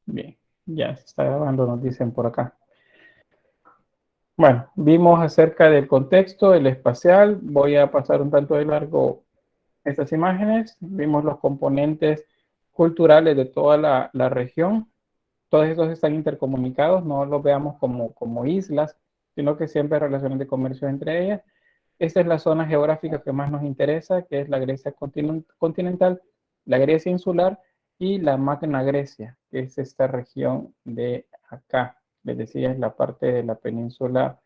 Bien, ya se está grabando, nos dicen por acá. Bueno, vimos acerca del contexto, el espacial. Voy a pasar un tanto de largo estas imágenes. Vimos los componentes culturales de toda la región. Todos estos están intercomunicados, no los veamos como islas, sino que siempre hay relaciones de comercio entre ellas. Esta es la zona geográfica que más nos interesa, que es la Grecia continental, la Grecia insular y la Magna Grecia, que es esta región de acá. Les decía, es la parte de la península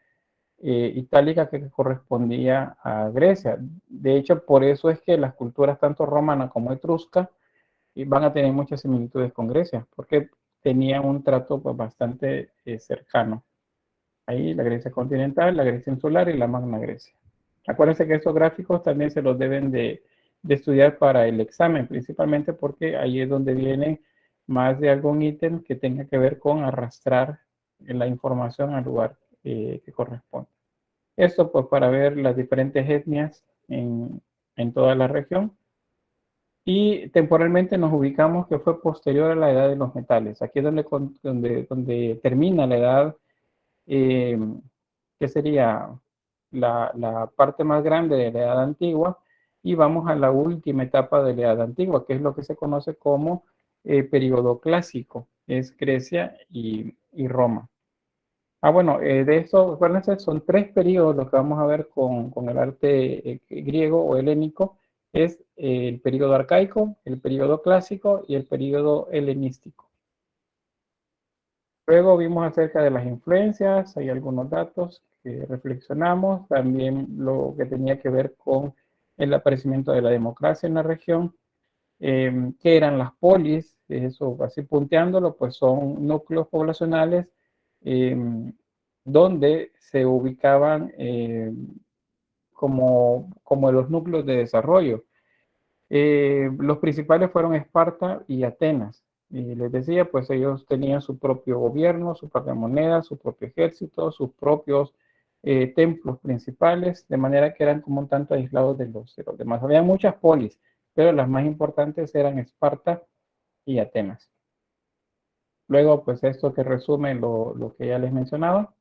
itálica que correspondía a Grecia. De hecho, por eso es que las culturas tanto romana como etrusca van a tener muchas similitudes con Grecia, porque tenían un trato pues, bastante cercano. Ahí la Grecia continental, la Grecia insular y la Magna Grecia. Acuérdense que estos gráficos también se los deben de estudiar para el examen, principalmente porque ahí es donde viene más de algún ítem que tenga que ver con arrastrar la información al lugar que corresponde. Esto pues para ver las diferentes etnias en toda la región. Y temporalmente nos ubicamos que fue posterior a la edad de los metales. Aquí es donde termina la edad, eh, que sería la parte más grande de la edad antigua, y vamos a la última etapa de la edad antigua, que es lo que se conoce como periodo clásico, es Grecia y Roma. Bueno, de esto, acuérdense, son tres periodos los que vamos a ver con el arte griego o helénico. Es el periodo arcaico, el periodo clásico y el periodo helenístico. Luego vimos acerca de las influencias, hay algunos datos que reflexionamos, también lo que tenía que ver con el aparecimiento de la democracia en la región, que eran las polis, eso así punteándolo, pues son núcleos poblacionales eh, donde se ubicaban como los núcleos de desarrollo. Los principales fueron Esparta y Atenas. Y les decía, pues ellos tenían su propio gobierno, su propia moneda, su propio ejército, sus propios templos principales, de manera que eran como un tanto aislados de los demás. Había muchas polis, pero las más importantes eran Esparta y Atenas. Luego, pues esto que resume lo que ya les mencionaba.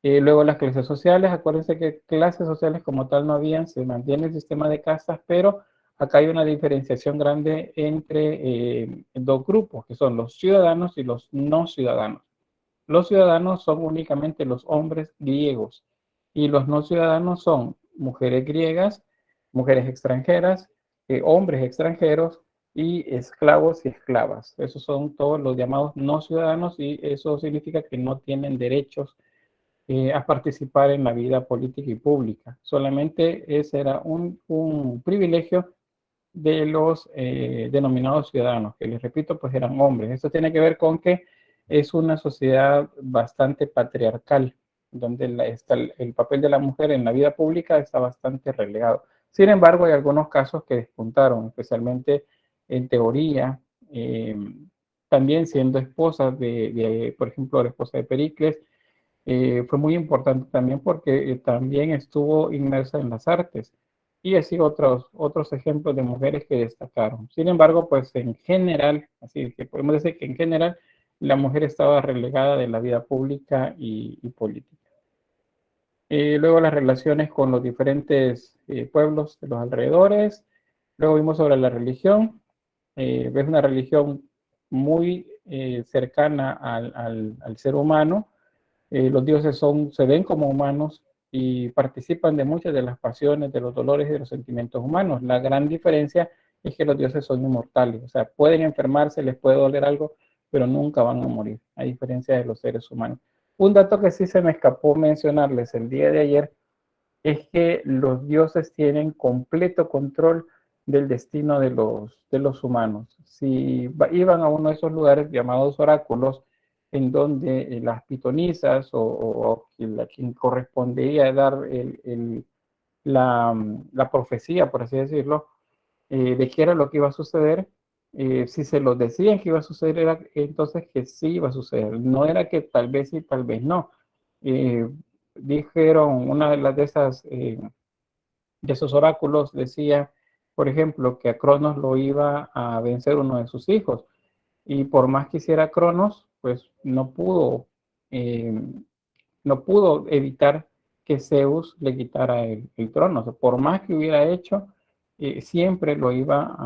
Luego las clases sociales, acuérdense que clases sociales como tal no habían, se mantiene el sistema de castas, pero acá hay una diferenciación grande entre dos grupos, que son los ciudadanos y los no ciudadanos. Los ciudadanos son únicamente los hombres griegos y los no ciudadanos son mujeres griegas, mujeres extranjeras, hombres extranjeros y esclavos y esclavas. Esos son todos los llamados no ciudadanos y eso significa que no tienen derechos a participar en la vida política y pública. Solamente ese era un privilegio de los denominados ciudadanos, que les repito, pues eran hombres. Esto tiene que ver con que es una sociedad bastante patriarcal, donde el papel de la mujer en la vida pública está bastante relegado. Sin embargo, hay algunos casos que despuntaron, especialmente en teoría, también siendo esposas por ejemplo, la esposa de Pericles, fue muy importante también porque también estuvo inmersa en las artes y así otros ejemplos de mujeres que destacaron. Sin embargo, pues en general, así que podemos decir que en general la mujer estaba relegada de la vida pública y política. Luego las relaciones con los diferentes pueblos de los alrededores. Luego vimos sobre la religión. Es una religión muy cercana al ser humano. Los dioses se ven como humanos y participan de muchas de las pasiones, de los dolores y de los sentimientos humanos. La gran diferencia es que los dioses son inmortales, o sea, pueden enfermarse, les puede doler algo, pero nunca van a morir, a diferencia de los seres humanos. Un dato que sí se me escapó mencionarles el día de ayer es que los dioses tienen completo control del destino de los humanos. Si iban a uno de esos lugares llamados oráculos, en donde las pitonisas o quien correspondería dar la profecía, por así decirlo, de qué era lo que iba a suceder, si se los decían que iba a suceder, era entonces que sí iba a suceder. No era que tal vez sí, tal vez no. Eh, Dijeron, una de esos oráculos decía por ejemplo, que a Cronos lo iba a vencer uno de sus hijos. Y por más que hiciera Cronos, pues eh, no pudo evitar que Zeus le quitara el trono. O sea, por más que hubiera hecho, siempre iba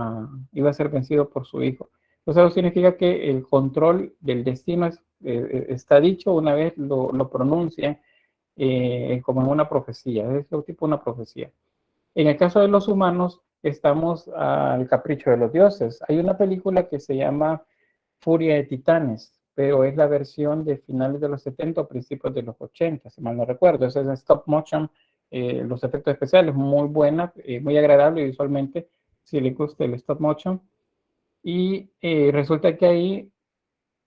a ser vencido por su hijo. Entonces eso significa que el control del destino está dicho una vez lo pronuncian como en una profecía, es lo tipo una profecía. En el caso de los humanos, estamos al capricho de los dioses. Hay una película que se llama Furia de Titanes, pero es la versión de finales de los 70 o principios de los 80, si mal no recuerdo. Esa es en stop motion, los efectos especiales, muy buena, muy agradable visualmente, si le gusta el stop motion. Y resulta que ahí,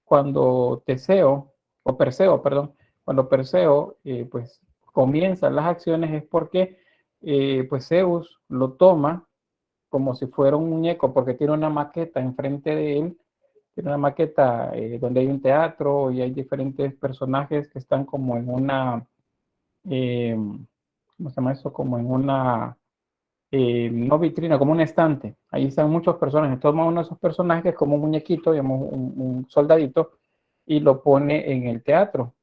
cuando Teseo, o Perseo, perdón, cuando Perseo, pues comienzan las acciones es porque pues Zeus lo toma como si fuera un muñeco, porque tiene una maqueta enfrente de él, tiene una maqueta donde hay un teatro y hay diferentes personajes que están como en una, ¿cómo se llama eso? Como en una, no vitrina, como un estante. Ahí están muchos personajes. Toma uno de esos personajes como un muñequito, digamos, un soldadito, y lo pone en el teatro.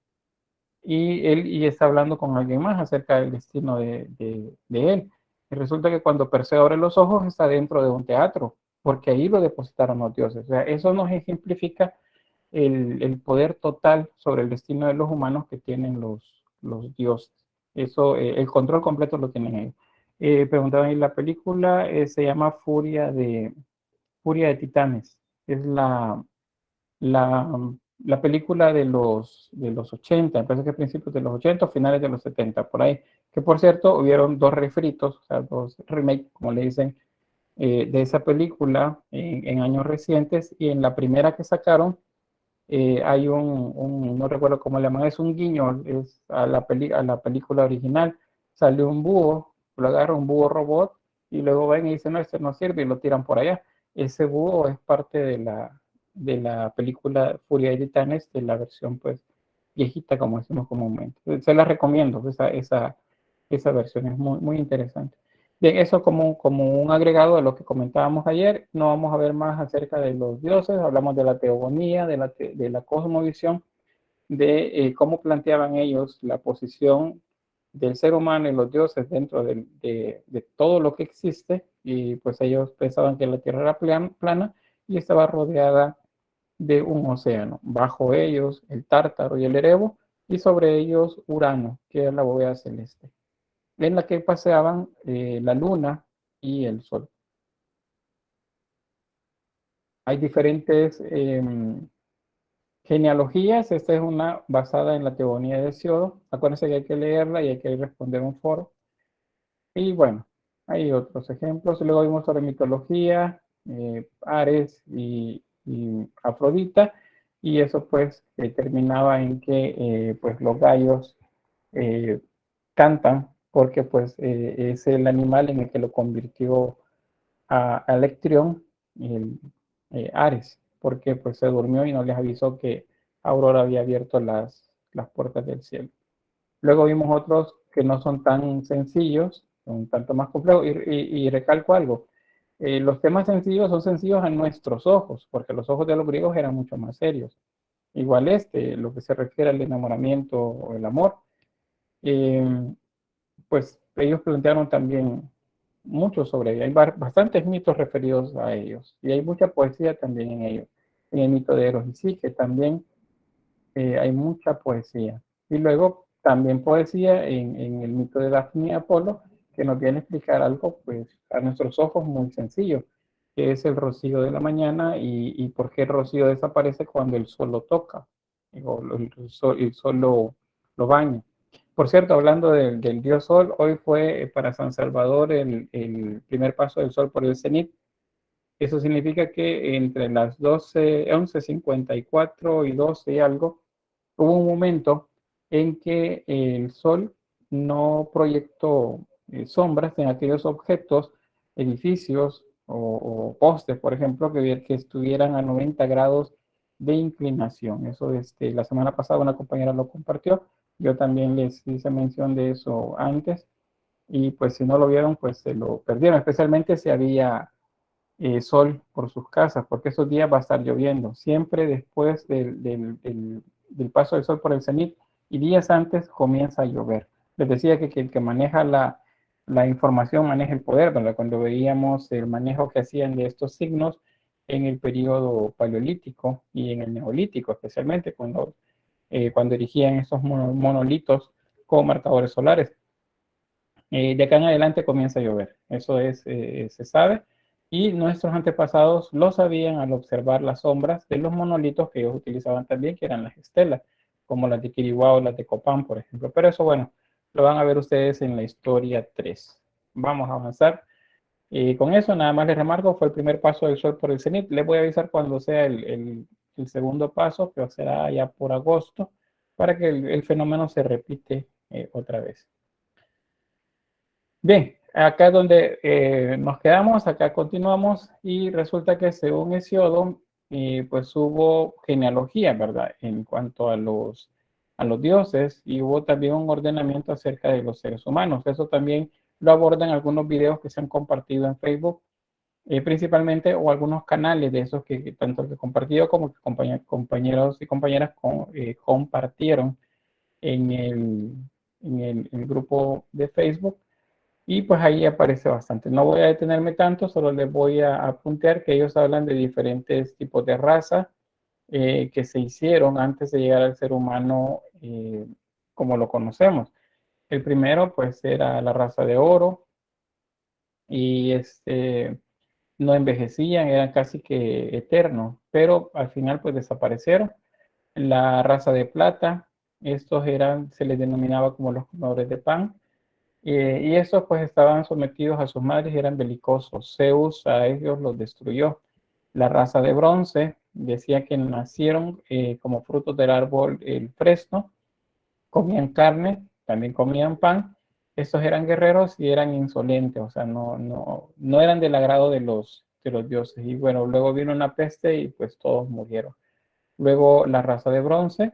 Y está hablando con alguien más acerca del destino de él. Y resulta que cuando Perseo abre los ojos está dentro de un teatro, porque ahí lo depositaron los dioses. O sea, eso nos ejemplifica el poder total sobre el destino de los humanos que tienen los dioses. Eso, el control completo lo tienen ellos. Preguntaban ahí, la película se llama Furia de Titanes. Es la, la película de los 80, me parece que principios de los 80 o finales de los 70, por ahí. Que por cierto, hubieron dos refritos, o sea, dos remakes, como le dicen, de esa película en años recientes. Y en la primera que sacaron, hay no recuerdo cómo le llaman, es un guiño es a la película original. Sale un búho, lo agarra un búho robot y luego ven y dicen, no, este no sirve y lo tiran por allá. Ese búho es parte de la película Furia de Titanes, de la versión pues viejita, como decimos comúnmente. Se la recomiendo, esa versión es muy, muy interesante. Bien, eso como un agregado de lo que comentábamos ayer. No vamos a ver más acerca de los dioses, hablamos de la teogonía, de la cosmovisión, de cómo planteaban ellos la posición del ser humano y los dioses dentro de todo lo que existe. Y pues ellos pensaban que la Tierra era plana y estaba rodeada de un océano. Bajo ellos el Tártaro y el Erebo, y sobre ellos Urano, que es la bóveda celeste en la que paseaban la luna y el sol. Hay diferentes genealogías. Esta es una basada en la teogonía de Hesiodo. Acuérdense que hay que leerla y hay que responder un foro. Y bueno, hay otros ejemplos. Luego vimos sobre mitología, Ares y Afrodita. Y eso pues terminaba en que pues los gallos eh, cantan porque pues es el animal en el que lo convirtió a Electrión, el Ares, porque pues se durmió y no les avisó que Aurora había abierto las puertas del cielo. Luego vimos otros que no son tan sencillos, son un tanto más complejos, y recalco algo, los temas sencillos son sencillos a nuestros ojos, porque los ojos de los griegos eran mucho más serios. Igual lo que se refiere al enamoramiento o el amor, eh, pues ellos plantearon también mucho sobre ello. Hay bastantes mitos referidos a ellos y hay mucha poesía también en ellos. En el mito de Eros y Psique también hay mucha poesía. Y luego también poesía en el mito de Dafne y Apolo, que nos viene a explicar algo pues a nuestros ojos muy sencillo, que es el rocío de la mañana y por qué el rocío desaparece cuando el sol lo toca, o el sol lo baña. Por cierto, hablando del dios Sol, hoy fue para San Salvador el primer paso del Sol por el cenit. Eso significa que entre las 12, 11:54 y 12 y algo, hubo un momento en que el Sol no proyectó sombras en aquellos objetos, edificios o postes, por ejemplo, que estuvieran a 90 grados de inclinación. Eso la semana pasada una compañera lo compartió. Yo también les hice mención de eso antes. y pues si no lo vieron, pues se lo perdieron, especialmente si había sol por sus casas, porque esos días va a estar lloviendo. Siempre después del paso del sol por el cenit y días antes comienza a llover. Les decía que el que maneja la información maneja el poder, ¿verdad? Cuando veíamos el manejo que hacían de estos signos en el periodo paleolítico y en el neolítico, especialmente cuando erigían esos monolitos con marcadores solares. De acá en adelante comienza a llover, eso se sabe, y nuestros antepasados lo sabían al observar las sombras de los monolitos que ellos utilizaban también, que eran las estelas, como las de Quiriguá o las de Copán, por ejemplo. Pero eso, bueno, lo van a ver ustedes en la historia 3. Vamos a avanzar. Con eso, nada más les remarco, fue el primer paso del sol por el cenit. Les voy a avisar cuando sea el segundo paso, que será ya por agosto, para que el fenómeno se repite otra vez. Bien, acá es donde nos quedamos, acá continuamos y resulta que según Hesiodo, pues hubo genealogía, ¿verdad? En cuanto a los dioses y hubo también un ordenamiento acerca de los seres humanos. Eso también lo abordan algunos videos que se han compartido en Facebook, principalmente, o algunos canales de esos que tanto que he compartido como que compañeros y compañeras compartieron en el grupo de Facebook. Y pues ahí aparece bastante. No voy a detenerme tanto, solo les voy a apuntar que ellos hablan de diferentes tipos de raza que se hicieron antes de llegar al ser humano como lo conocemos. El primero pues era la raza de oro y no envejecían, eran casi que eternos, pero al final pues desaparecieron. La raza de plata, estos se les denominaba como los comedores de pan. Y estos pues estaban sometidos a sus madres y eran belicosos. Zeus a ellos los destruyó. La raza de bronce decía que nacieron como frutos del árbol el fresno, comían carne, también comían pan. Estos eran guerreros y eran insolentes, o sea, no eran del agrado de los dioses. Y bueno, luego vino una peste y pues todos murieron. Luego la raza de bronce,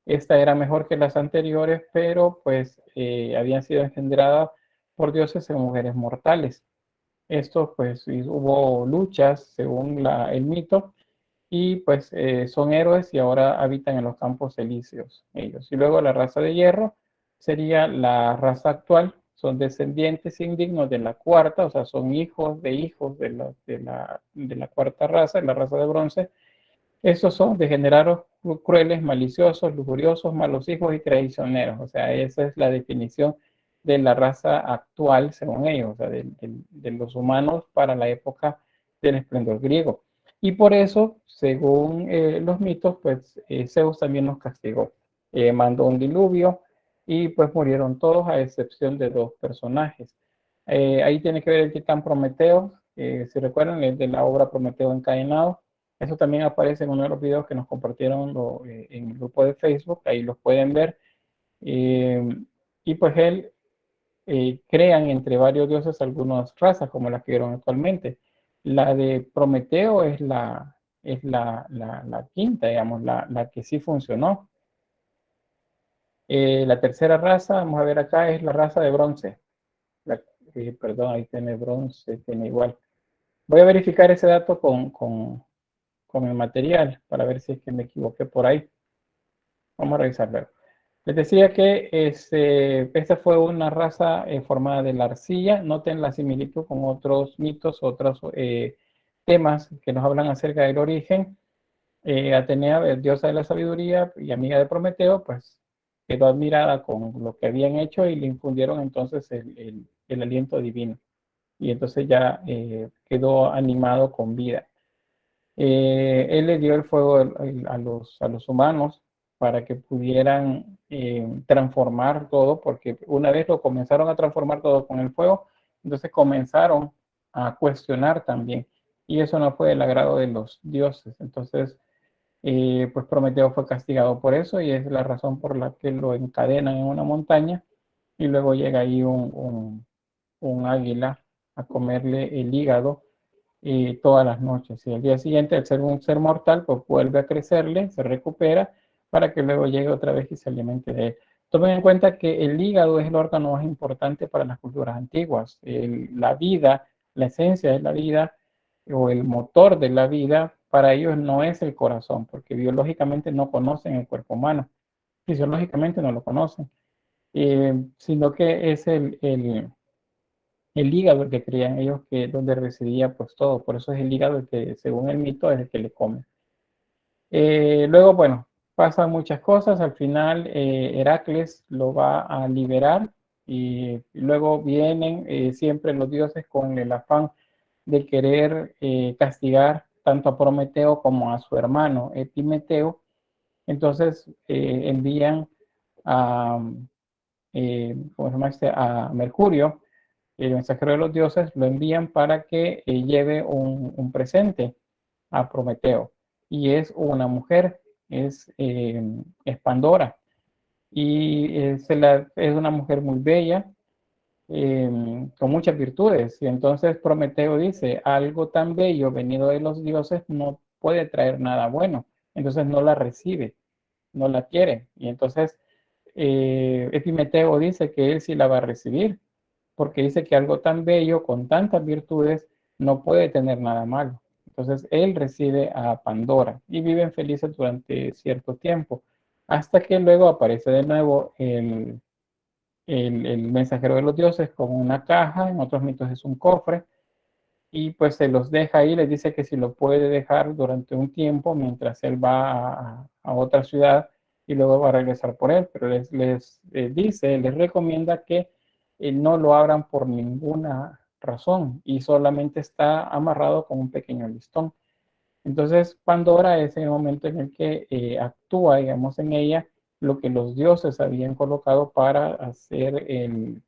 esta era mejor que las anteriores, pero pues habían sido engendradas por dioses en mujeres mortales. Esto pues hubo luchas según el mito y pues son héroes y ahora habitan en los campos elíseos ellos. Y luego la raza de hierro sería la raza actual, son descendientes indignos de la cuarta, o sea, son hijos de la cuarta raza, la raza de bronce. Estos son degenerados, crueles, maliciosos, lujuriosos, malos hijos y traicioneros. O sea, esa es la definición de la raza actual, según ellos, o sea, de los humanos para la época del esplendor griego. Y por eso, según los mitos, pues Zeus también los castigó. Mandó un diluvio y pues murieron todos a excepción de dos personajes. Ahí tiene que ver el titán Prometeo, si recuerdan, es de la obra Prometeo encadenado. Eso también aparece en uno de los videos que nos compartieron en el grupo de Facebook, ahí los pueden ver. Y pues él crean entre varios dioses algunas razas como las que vieron actualmente. La de Prometeo es la quinta, digamos, la que sí funcionó. La tercera raza, vamos a ver acá, es la raza de bronce. Perdón, ahí tiene bronce, tiene igual. Voy a verificar ese dato con el material para ver si es que me equivoqué por ahí. Vamos a revisarlo. Les decía que esta fue una raza formada de la arcilla. Noten la similitud con otros mitos, otros temas que nos hablan acerca del origen. Atenea, diosa de la sabiduría y amiga de Prometeo, pues quedó admirada con lo que habían hecho y le infundieron entonces el aliento divino. Y entonces ya quedó animado con vida. Él le dio el fuego a los humanos para que pudieran transformar todo, porque una vez lo comenzaron a transformar todo con el fuego, entonces comenzaron a cuestionar también, y eso no fue del agrado de los dioses. Entonces, pues Prometeo fue castigado por eso, y es la razón por la que lo encadenan en una montaña, y luego llega ahí un águila a comerle el hígado todas las noches. Y al día siguiente, al ser un ser mortal, pues vuelve a crecerle, se recupera para que luego llegue otra vez y se alimente de él. Tomen en cuenta que el hígado es el órgano más importante para las culturas antiguas. La vida, la esencia de la vida o el motor de la vida, para ellos no es el corazón, porque biológicamente no conocen el cuerpo humano, fisiológicamente no lo conocen, sino que es el hígado el que creían ellos que donde residía pues todo. Por eso es el hígado el que, según el mito, es el que le come. Luego, bueno, pasan muchas cosas. Al final, Heracles lo va a liberar y luego vienen siempre los dioses con el afán de querer castigar tanto a Prometeo como a su hermano Epimeteo. Entonces envían a, ¿cómo se llama este? A Mercurio, el mensajero de los dioses, lo envían para que lleve un presente a Prometeo. Y es una mujer, es Pandora. Y es una mujer muy bella, con muchas virtudes. Y entonces Prometeo dice, algo tan bello venido de los dioses no puede traer nada bueno. Entonces no la recibe, no la quiere. Y entonces Epimeteo dice que él sí la va a recibir, porque dice que algo tan bello, con tantas virtudes, no puede tener nada malo. Entonces él recibe a Pandora y viven felices durante cierto tiempo, hasta que luego aparece de nuevo el mensajero de los dioses con una caja, en otros mitos es un cofre, y pues se los deja ahí, les dice que si lo puede dejar durante un tiempo mientras él va a otra ciudad y luego va a regresar por él, pero les recomienda que no lo abran por ninguna razón y solamente está amarrado con un pequeño listón. Entonces Pandora es el momento en el que actúa, digamos, en ella lo que los dioses habían colocado para hacer el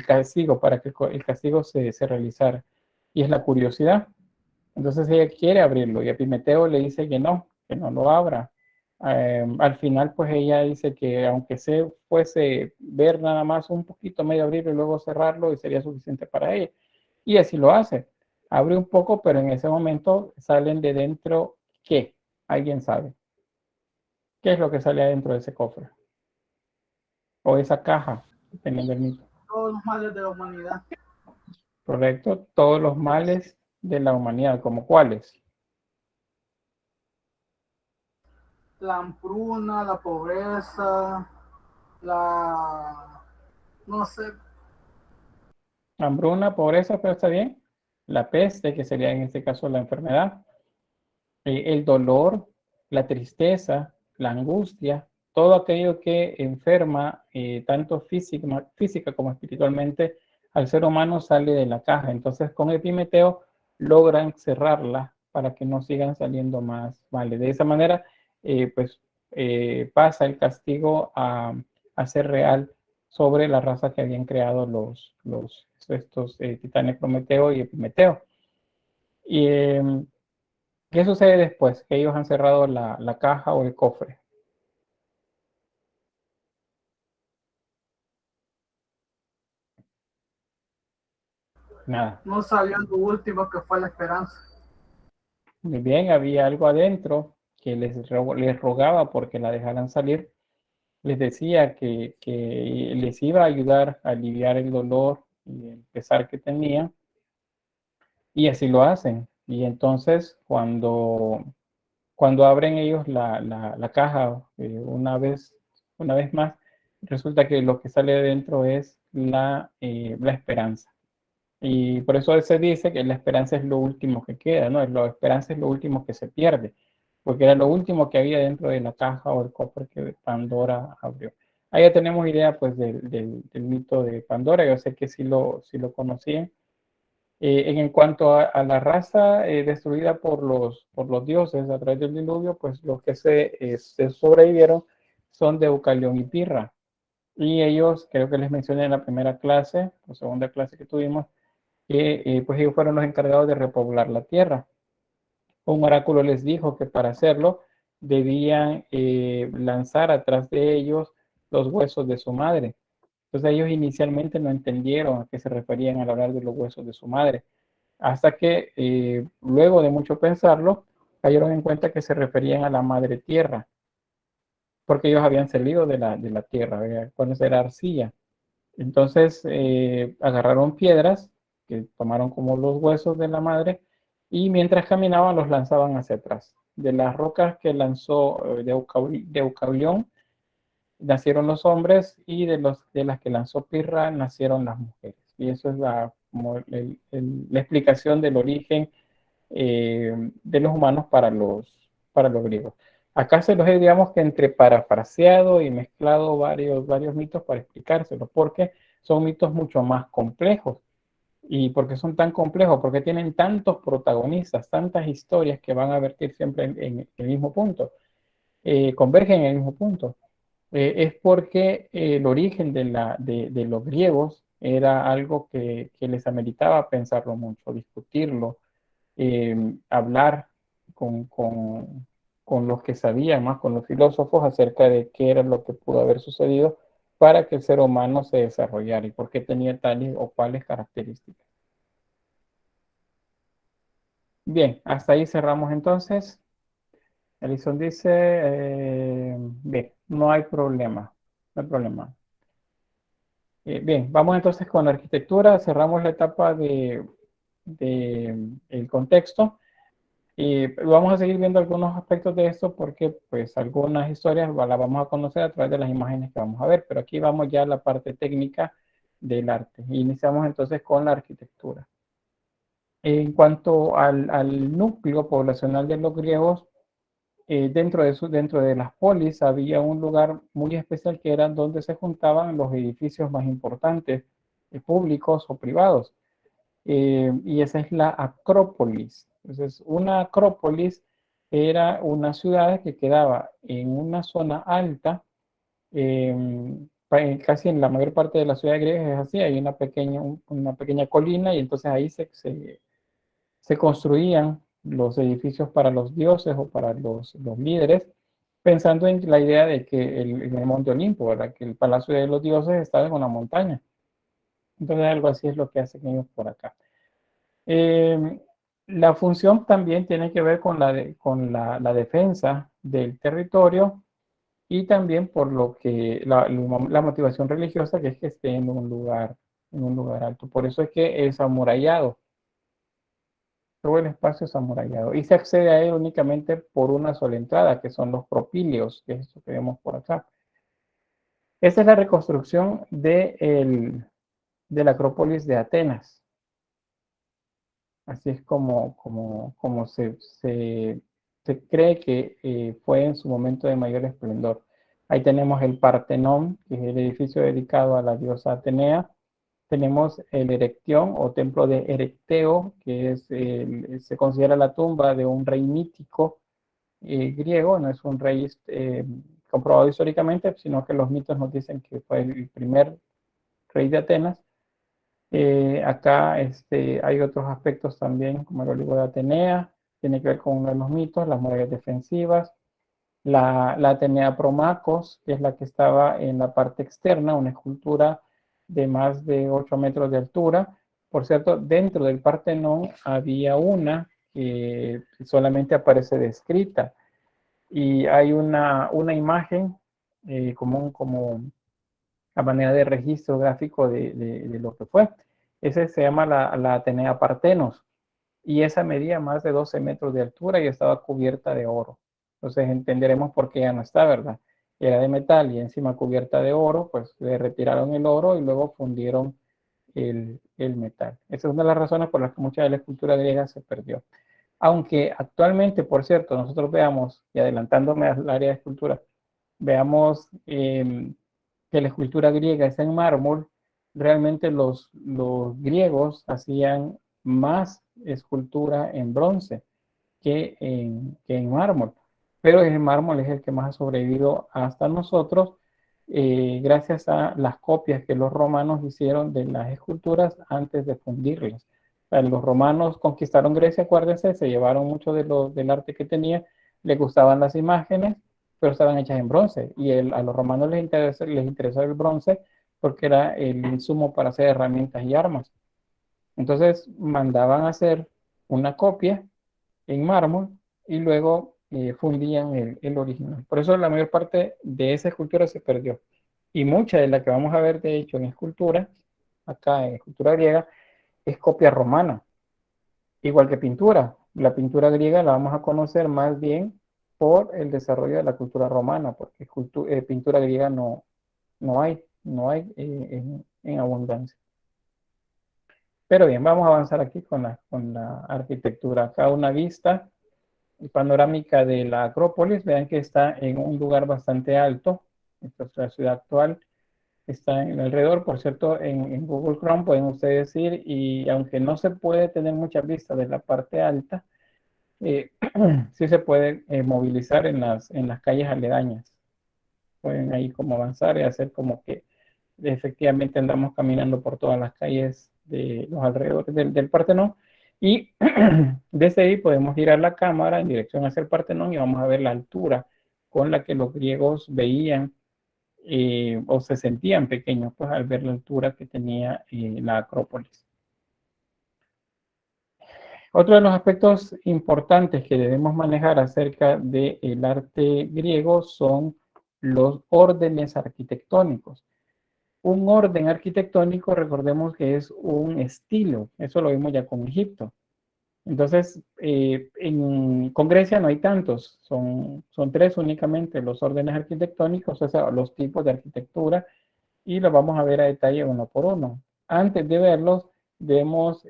castigo, para que el castigo se realizara. Y es la curiosidad. Entonces ella quiere abrirlo y Epimeteo le dice que no lo abra. Al final, pues ella dice que aunque se fuese ver nada más un poquito, medio abrirlo y luego cerrarlo, y sería suficiente para ella. Y así lo hace. Abre un poco, pero en ese momento salen de dentro, ¿qué? ¿Alguien sabe? ¿Qué es lo que sale adentro de ese cofre? O esa caja, dependiendo del mito. Todos los males de la humanidad. ¿Correcto? Todos los males de la humanidad, ¿como cuáles? La hambruna, la pobreza, la... no sé. Hambruna, pobreza, pero está bien. La peste, que sería en este caso la enfermedad. El dolor, la tristeza, la angustia, todo aquello que enferma tanto física como espiritualmente al ser humano sale de la caja. Entonces con Epimeteo logran cerrarla para que no sigan saliendo más males. De esa manera, pues pasa el castigo a ser real sobre la raza que habían creado estos titanes Prometeo y Epimeteo. Y ¿qué sucede después? Que ellos han cerrado la caja o el cofre. Nada. No salió lo último que fue la esperanza. Muy bien, había algo adentro que les rogaba porque la dejaran salir. Les decía que les iba a ayudar a aliviar el dolor y el pesar que tenían. Y así lo hacen. Y entonces cuando abren ellos la caja una vez más, resulta que lo que sale de dentro es la esperanza. Y por eso se dice que la esperanza es lo último que queda, ¿no? La esperanza es lo último que se pierde, porque era lo último que había dentro de la caja o el cofre que Pandora abrió. Ahí ya tenemos idea, pues, del mito de Pandora. Yo sé que sí lo conocían. En cuanto a la raza destruida por los dioses a través del diluvio, pues los que se sobrevivieron son Deucalión y Pirra. Y ellos, creo que les mencioné en la primera clase, o segunda clase que tuvimos, que pues ellos fueron los encargados de repoblar la tierra. Un oráculo les dijo que para hacerlo debían lanzar atrás de ellos los huesos de su madre. Entonces ellos inicialmente no entendieron a qué se referían al hablar de los huesos de su madre, hasta que luego de mucho pensarlo, cayeron en cuenta que se referían a la madre tierra. porque ellos habían salido de la tierra, cuando era arcilla. Entonces agarraron piedras que tomaron como los huesos de la madre y mientras caminaban los lanzaban hacia atrás. De las rocas que lanzó Deucalión nacieron los hombres y de las que lanzó Pirra nacieron las mujeres. Y eso es como la explicación del origen de los humanos para los griegos. Acá se los he, digamos que entre parafraseado y mezclado varios mitos para explicárselo, porque son mitos mucho más complejos. ¿Y porque son tan complejos? Porque tienen tantos protagonistas, tantas historias que van a vertir siempre en el mismo punto, convergen en el mismo punto. Es porque el origen de los griegos era algo que les ameritaba pensarlo mucho, discutirlo, hablar con los que sabían más, con los filósofos acerca de qué era lo que pudo haber sucedido para que el ser humano se desarrollara y por qué tenía tales o cuales características. Bien, hasta ahí cerramos entonces. Alison dice, bien, no hay problema, no hay problema. Bien, vamos entonces con la arquitectura, cerramos la etapa de el contexto. Y vamos a seguir viendo algunos aspectos de esto porque pues algunas historias las vamos a conocer a través de las imágenes que vamos a ver, pero aquí vamos ya a la parte técnica del arte. Iniciamos entonces con la arquitectura. En cuanto al núcleo poblacional de los griegos, dentro de las polis había un lugar muy especial que era donde se juntaban los edificios más importantes, públicos o privados. Y esa es la Acrópolis. Entonces, una Acrópolis era una ciudad que quedaba en una zona alta, casi en la mayor parte de la ciudad griega es así, hay una pequeña colina y entonces ahí se construían los edificios para los dioses o para los líderes, pensando en la idea de que en el Monte Olimpo, ¿verdad? Que el palacio de los dioses estaba en una montaña. Entonces algo así es lo que hacen ellos por acá. La función también tiene que ver con la defensa del territorio y también por lo que la motivación religiosa, que es que esté en un lugar alto. Por eso es que es amurallado. Todo el espacio es amurallado y se accede a él únicamente por una sola entrada, que son los propíleos, que es esto que vemos por acá. Esta es la reconstrucción de la Acrópolis de Atenas. Así es como se cree que fue en su momento de mayor esplendor. Ahí tenemos el Partenón, que es el edificio dedicado a la diosa Atenea. Tenemos el Erectión o templo de Erecteo, que se considera la tumba de un rey mítico griego, no es un rey comprobado históricamente, sino que los mitos nos dicen que fue el primer rey de Atenas. Acá hay otros aspectos también, como el olivo de Atenea, tiene que ver con uno de los mitos, las murallas defensivas, la Atenea Promachos, que es la que estaba en la parte externa, una escultura de más de 8 metros de altura. Por cierto, dentro del Partenón había una que solamente aparece descrita y hay una imagen como a manera de registro gráfico de lo que fue. Ese se llama la Atenea Partenos y esa medía más de 12 metros de altura y estaba cubierta de oro. Entonces entenderemos por qué ya no está, ¿verdad? Era de metal y encima cubierta de oro, pues le retiraron el oro y luego fundieron el metal. Esa es una de las razones por las que mucha de la escultura griega se perdió. Aunque actualmente, por cierto, nosotros veamos, y adelantándome al área de escultura, veamos que la escultura griega está en mármol, realmente los griegos hacían más escultura en bronce que en mármol. Pero el mármol es el que más ha sobrevivido hasta nosotros, gracias a las copias que los romanos hicieron de las esculturas antes de fundirlas. O sea, los romanos conquistaron Grecia, acuérdense, se llevaron mucho del arte que tenía, les gustaban las imágenes, pero estaban hechas en bronce. Y a los romanos les interesó el bronce porque era el insumo para hacer herramientas y armas. Entonces mandaban a hacer una copia en mármol y luego fundían el original. Por eso la mayor parte de esa escultura se perdió. Y mucha de la que vamos a ver, de hecho, en escultura, acá en escultura griega, es copia romana. Igual que pintura. La pintura griega la vamos a conocer más bien por el desarrollo de la cultura romana, porque pintura griega no hay en abundancia. Pero bien, vamos a avanzar aquí con la arquitectura. Acá una vista panorámica de la Acrópolis. Vean que está en un lugar bastante alto. Esta es la ciudad actual. Está en alrededor, por cierto, en Google Chrome pueden ustedes ir, y aunque no se puede tener muchas vistas de la parte alta, sí se puede movilizar en las calles aledañas. Pueden ahí como avanzar y hacer como que efectivamente andamos caminando por todas las calles de los alrededores del Partenón, y desde ahí podemos girar la cámara en dirección hacia el Partenón y vamos a ver la altura con la que los griegos veían o se sentían pequeños, pues al ver la altura que tenía la Acrópolis. Otro de los aspectos importantes que debemos manejar acerca del arte griego son los órdenes arquitectónicos. Un orden arquitectónico, recordemos que es un estilo, eso lo vimos ya con Egipto. Entonces, con Grecia no hay tantos, son tres únicamente los órdenes arquitectónicos, o sea, los tipos de arquitectura, y los vamos a ver a detalle uno por uno. Antes de verlos, debemos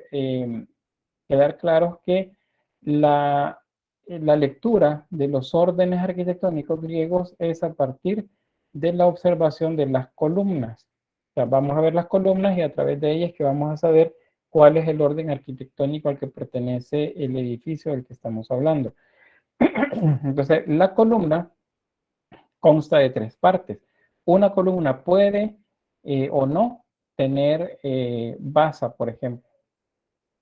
quedar claros que la lectura de los órdenes arquitectónicos griegos es a partir de la observación de las columnas. O sea, vamos a ver las columnas y a través de ellas que vamos a saber cuál es el orden arquitectónico al que pertenece el edificio del que estamos hablando. Entonces, la columna consta de tres partes. Una columna puede o no tener basa, por ejemplo,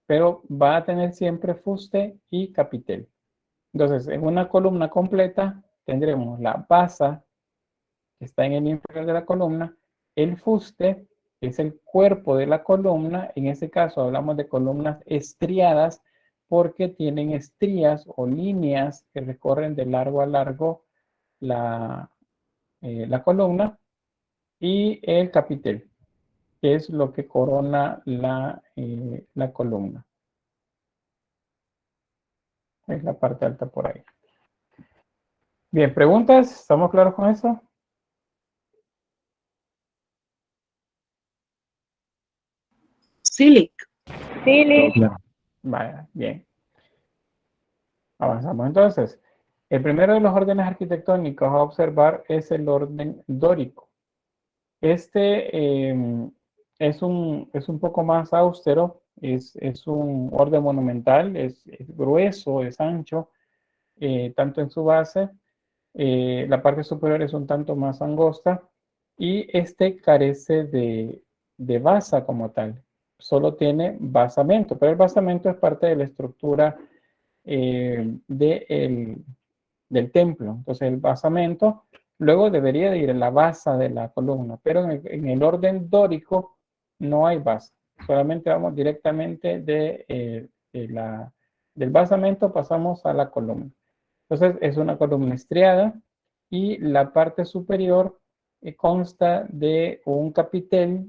pero va a tener siempre fuste y capitel. Entonces, en una columna completa tendremos la basa, que está en el inferior de la columna, el fuste, que es el cuerpo de la columna. En este caso hablamos de columnas estriadas porque tienen estrías o líneas que recorren de largo a largo la columna, y el capitel, que es lo que corona la columna. Es la parte alta por ahí. Bien, ¿preguntas? ¿Estamos claros con eso? Silic. Vaya, bien. Avanzamos entonces. El primero de los órdenes arquitectónicos a observar es el orden dórico. Este es un poco más austero, es un orden monumental, es grueso, es ancho, tanto en su base, la parte superior es un tanto más angosta, y este carece de basa como tal, solo tiene basamento, pero el basamento es parte de la estructura del templo. Entonces el basamento luego debería de ir en la base de la columna, pero en el orden dórico no hay base, solamente vamos directamente del basamento, pasamos a la columna. Entonces es una columna estriada y la parte superior consta de un capitel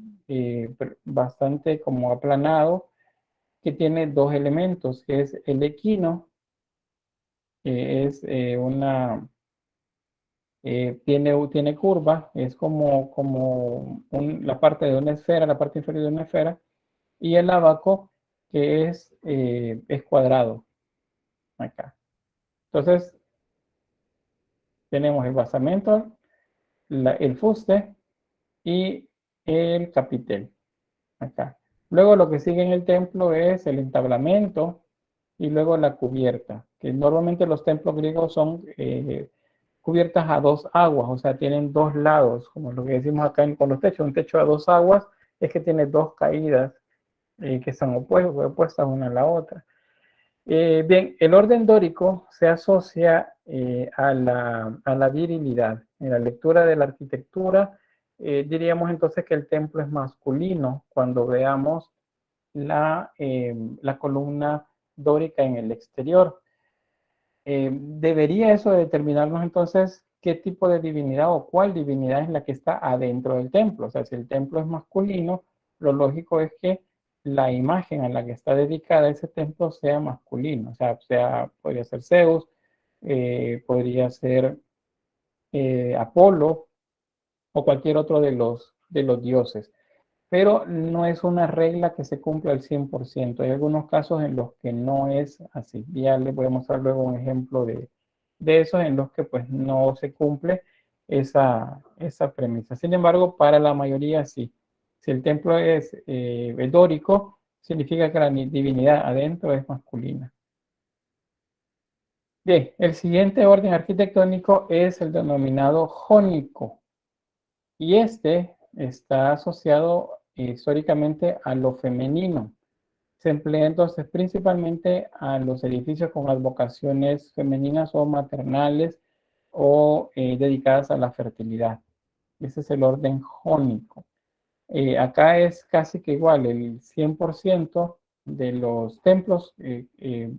bastante como aplanado, que tiene dos elementos, que es el equino, que es tiene curva, es como la parte de una esfera, la parte inferior de una esfera, y el ábaco, que es cuadrado, acá. Entonces, tenemos el basamento, el fuste y el capitel, acá. Luego lo que sigue en el templo es el entablamento y luego la cubierta, que normalmente los templos griegos son cubiertas a dos aguas, o sea, tienen dos lados, como lo que decimos acá con los techos. Un techo a dos aguas es que tiene dos caídas que son opuestas una a la otra. Bien, el orden dórico se asocia a la virilidad. En la lectura de la arquitectura, diríamos entonces que el templo es masculino cuando veamos la columna dórica en el exterior. debería eso determinarnos entonces qué tipo de divinidad o cuál divinidad es la que está adentro del templo. O sea, si el templo es masculino, lo lógico es que la imagen a la que está dedicada ese templo sea masculino. O sea podría ser Zeus, podría ser Apolo o cualquier otro de los dioses. Pero no es una regla que se cumpla al 100%. Hay algunos casos en los que no es así. Ya les voy a mostrar luego un ejemplo de esos en los que pues no se cumple esa premisa. Sin embargo, para la mayoría sí. Si el templo es dórico, significa que la divinidad adentro es masculina. Bien, el siguiente orden arquitectónico es el denominado jónico. Y este está asociado históricamente a lo femenino. Se emplea entonces principalmente a los edificios con advocaciones femeninas o maternales o dedicadas a la fertilidad. Ese es el orden jónico. Acá es casi que igual, el 100% de los templos,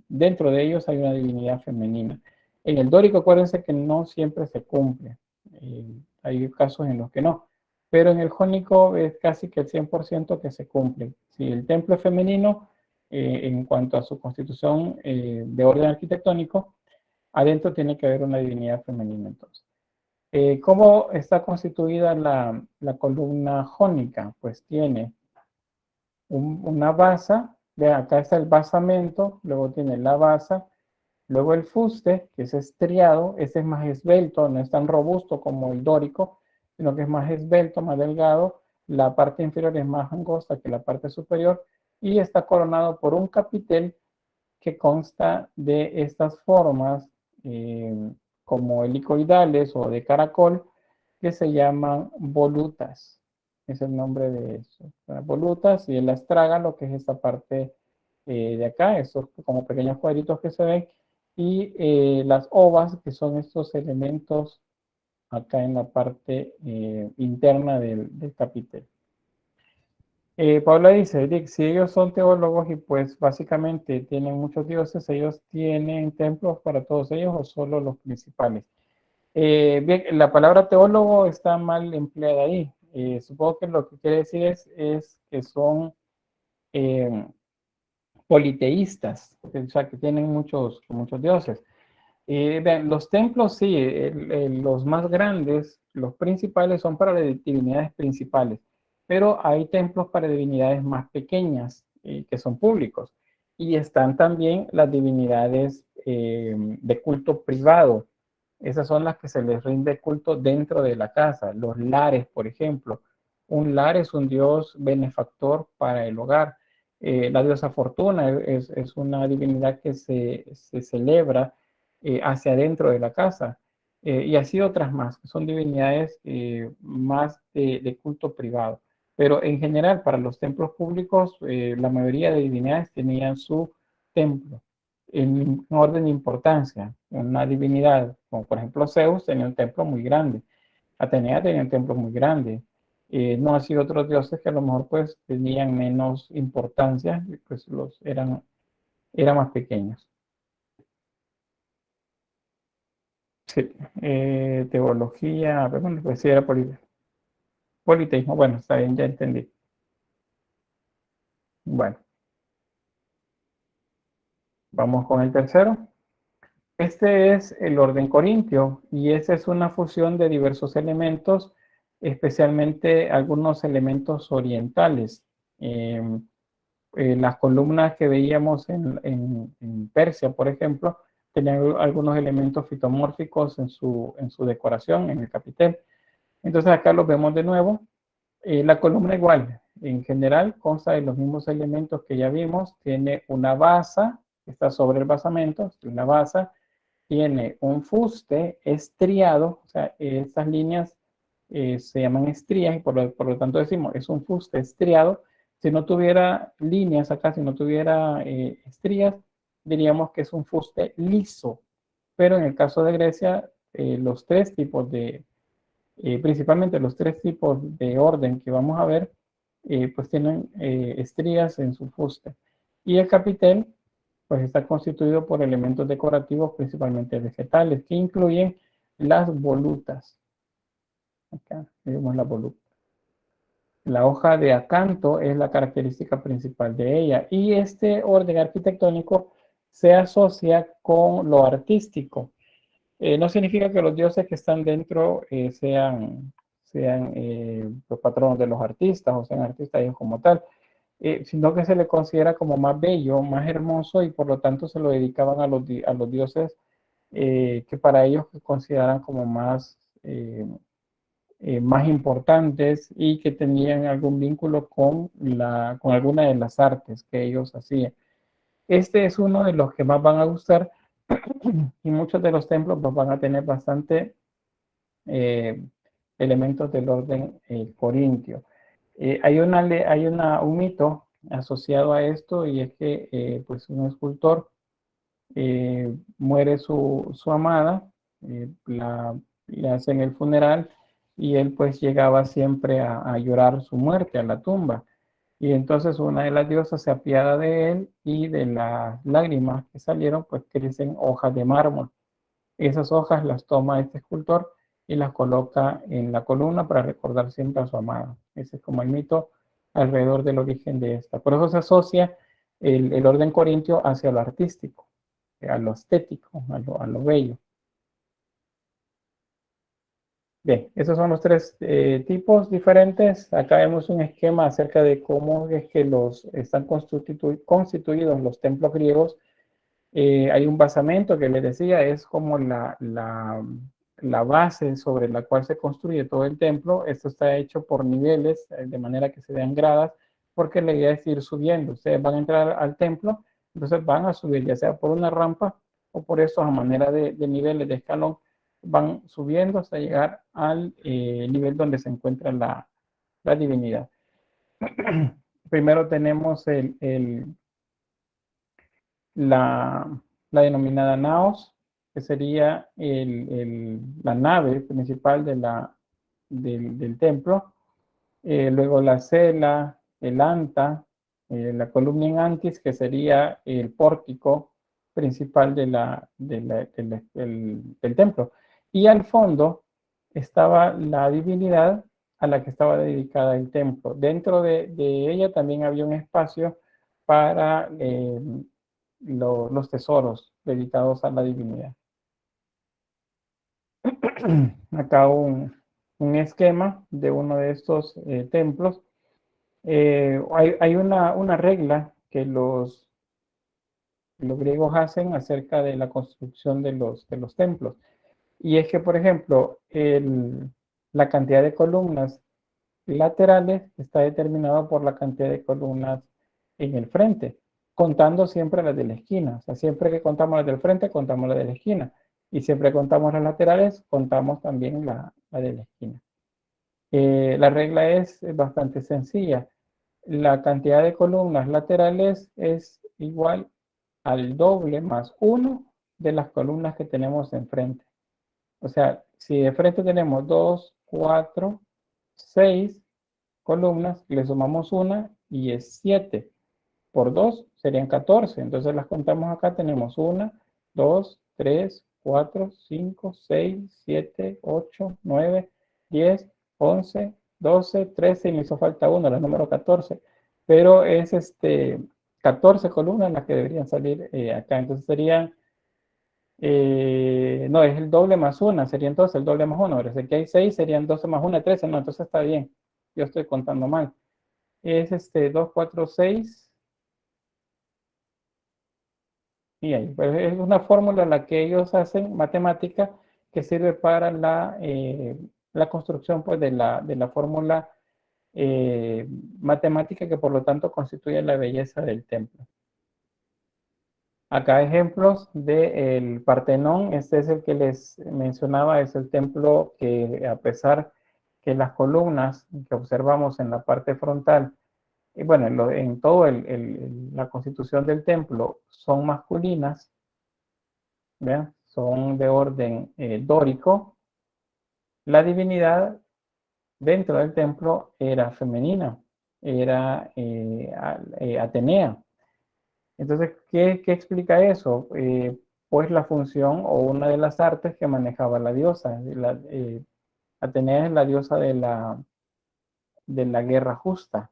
dentro de ellos hay una divinidad femenina. En el dórico, acuérdense que no siempre se cumple. Hay casos en los que no. Pero en el jónico es casi que el 100% que se cumple. Si el templo es femenino, en cuanto a su constitución de orden arquitectónico, adentro tiene que haber una divinidad femenina entonces. ¿Cómo está constituida la columna jónica? Pues tiene una base, vean, acá está el basamento, luego tiene la base, luego el fuste, que es estriado, este es más esbelto, no es tan robusto como el dórico, sino que es más esbelto, más delgado, la parte inferior es más angosta que la parte superior, y está coronado por un capitel que consta de estas formas como helicoidales o de caracol que se llaman volutas. Es el nombre de eso. Volutas y el astrágalo, que es esta parte de acá, estos como pequeños cuadritos que se ven, y las ovas, que son estos elementos acá en la parte interna del capitel. Paula dice, Dick, si ellos son teólogos y pues básicamente tienen muchos dioses, ¿ellos tienen templos para todos ellos o solo los principales? Bien, la palabra teólogo está mal empleada ahí. Supongo que lo que quiere decir es que son politeístas, o sea, que tienen muchos dioses. Vean, los templos sí, los más grandes, los principales son para divinidades principales, pero hay templos para divinidades más pequeñas que son públicos. Y están también las divinidades de culto privado. Esas son las que se les rinde culto dentro de la casa. Los lares, por ejemplo. Un lar es un dios benefactor para el hogar. La diosa Fortuna es una divinidad que se celebra hacia adentro de la casa. Y así otras más, que son divinidades más de culto privado. Pero en general, para los templos públicos, la mayoría de divinidades tenían su templo en orden de importancia. Una divinidad, como por ejemplo Zeus, tenía un templo muy grande. Atenea tenía un templo muy grande. No así otros dioses que a lo mejor pues tenían menos importancia, pues eran más pequeños. Sí, teología, bueno, pues sí era politeísmo, bueno, está bien, ya entendí. Bueno, vamos con el tercero. Este es el orden corintio y esa es una fusión de diversos elementos, especialmente algunos elementos orientales. Las columnas que veíamos en Persia, por ejemplo, tenían algunos elementos fitomórficos en su decoración, en el capitel. Entonces acá los vemos de nuevo. La columna igual, en general, consta de los mismos elementos que ya vimos. Tiene una base, que está sobre el basamento, una base. Tiene un fuste estriado, o sea, estas líneas se llaman estrías y por lo tanto decimos, es un fuste estriado. Si no tuviera líneas acá, si no tuviera estrías, diríamos que es un fuste liso. Pero en el caso de Grecia, los tres tipos principalmente los tres tipos de orden que vamos a ver, pues tienen estrías en su fuste. Y el capitel, pues está constituido por elementos decorativos principalmente vegetales, que incluyen las volutas. Acá vemos la voluta. La hoja de acanto es la característica principal de ella, y este orden arquitectónico se asocia con lo artístico. No significa que los dioses que están dentro sean los patronos de los artistas o sean artistas ellos como tal, sino que se le considera como más bello, más hermoso, y por lo tanto se lo dedicaban a los dioses que para ellos se consideran como más importantes y que tenían algún vínculo con alguna de las artes que ellos hacían. Este es uno de los que más van a gustar, y muchos de los templos pues, van a tener bastante elementos del orden corintio. Un mito asociado a esto, y es que pues un escultor muere su amada, le hacen el funeral, y él pues llegaba siempre a llorar su muerte a la tumba. Y entonces una de las diosas se apiada de él, y de las lágrimas que salieron pues crecen hojas de mármol. Esas hojas las toma este escultor y las coloca en la columna para recordar siempre a su amada. Ese es como el mito alrededor del origen de esta. Por eso se asocia el orden corintio hacia lo artístico, a lo estético, a lo bello. Bien, esos son los tres tipos diferentes. Acá vemos un esquema acerca de cómo es que están constituidos los templos griegos. Hay un basamento que les decía, es como la base sobre la cual se construye todo el templo. Esto está hecho por niveles, de manera que se vean gradas, porque la idea es ir subiendo. Ustedes van a entrar al templo, entonces van a subir, ya sea por una rampa o por eso a manera de niveles de escalón, van subiendo hasta llegar al nivel donde se encuentra la divinidad. Primero tenemos la, la denominada naos, que sería la nave principal del templo. Luego la cela, el anta, la columna in antis, que sería el pórtico principal del templo. Y al fondo estaba la divinidad a la que estaba dedicada el templo. Dentro de ella también había un espacio para los tesoros dedicados a la divinidad. Acá un esquema de uno de estos templos. Hay una regla que los griegos hacen acerca de la construcción de los templos. Y es que, por ejemplo, la cantidad de columnas laterales está determinada por la cantidad de columnas en el frente, contando siempre las de la esquina. O sea, siempre que contamos las del frente, contamos las de la esquina. Y siempre que contamos las laterales, contamos también la de la esquina. La regla es bastante sencilla. La cantidad de columnas laterales es igual al doble más 1 de las columnas que tenemos enfrente. O sea, si de frente tenemos 2, 4, 6 columnas, le sumamos una y es 7. Por 2 serían 14. Entonces las contamos acá, tenemos 1, 2, 3, 4, 5, 6, 7, 8, 9, 10, 11, 12, 13, y me hizo falta 1, la número 14. Pero es 14 columnas las que deberían salir acá. Entonces serían, no, es el doble más 1, sería entonces el doble más 1. Ahora, si aquí hay 6, serían 12 más 1, 13. No, entonces está bien. Yo estoy contando mal. Es 2, 4, 6. Y ahí, pues es una fórmula la que ellos hacen, matemática, que sirve para la construcción pues, de la fórmula matemática, que por lo tanto constituye la belleza del templo. Acá ejemplos del Partenón. Este es el que les mencionaba, es el templo que, a pesar que las columnas que observamos en la parte frontal, y bueno, en todo la constitución del templo son masculinas, ¿vean? Son de orden dórico. La divinidad dentro del templo era femenina, era Atenea. Entonces, ¿qué explica eso? Pues la función o una de las artes que manejaba la diosa. Atenea es la diosa de la guerra justa.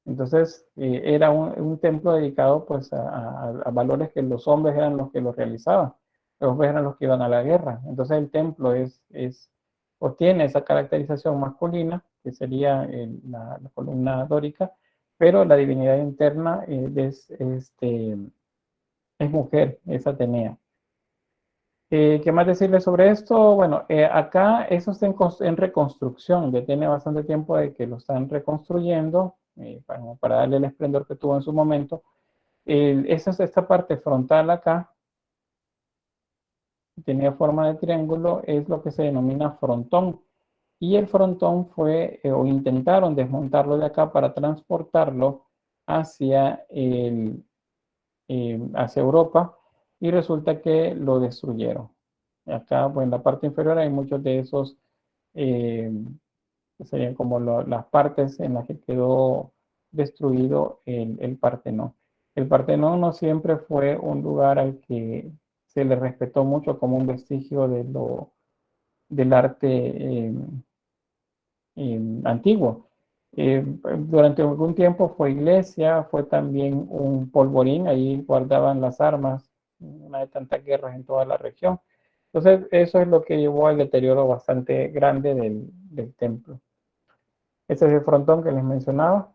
Entonces, era un templo dedicado pues a valores que los hombres eran los que los realizaban, los hombres eran los que iban a la guerra. Entonces, el templo o tiene esa caracterización masculina, que sería la columna dórica, pero la divinidad interna es mujer, es Atenea. ¿Qué más decirle sobre esto? Bueno, acá eso está en reconstrucción, ya tiene bastante tiempo de que lo están reconstruyendo para darle el esplendor que tuvo en su momento. Esta parte frontal acá, tenía forma de triángulo, es lo que se denomina frontón. Y el frontón o intentaron desmontarlo de acá para transportarlo hacia, hacia Europa y resulta que lo destruyeron. Acá, pues, en la parte inferior hay muchos de esos, eh, que serían como las partes en las que quedó destruido el Partenón. El Partenón no siempre fue un lugar al que se le respetó mucho como un vestigio del arte antiguo. Durante algún tiempo fue iglesia, fue también un polvorín, ahí guardaban las armas, una de tantas guerras en toda la región. Entonces, eso es lo que llevó al deterioro bastante grande del templo. Este es el frontón que les mencionaba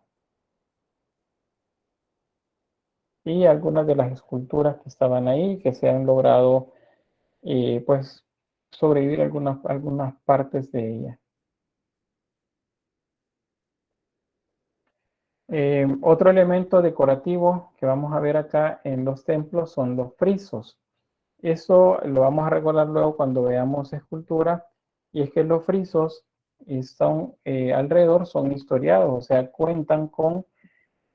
y algunas de las esculturas que estaban ahí, que se han logrado, pues, sobrevivir algunas partes de ellas. Otro elemento decorativo que vamos a ver acá en los templos son los frisos. Eso lo vamos a recordar luego cuando veamos escultura, y es que los frisos están alrededor, son historiados, o sea, cuentan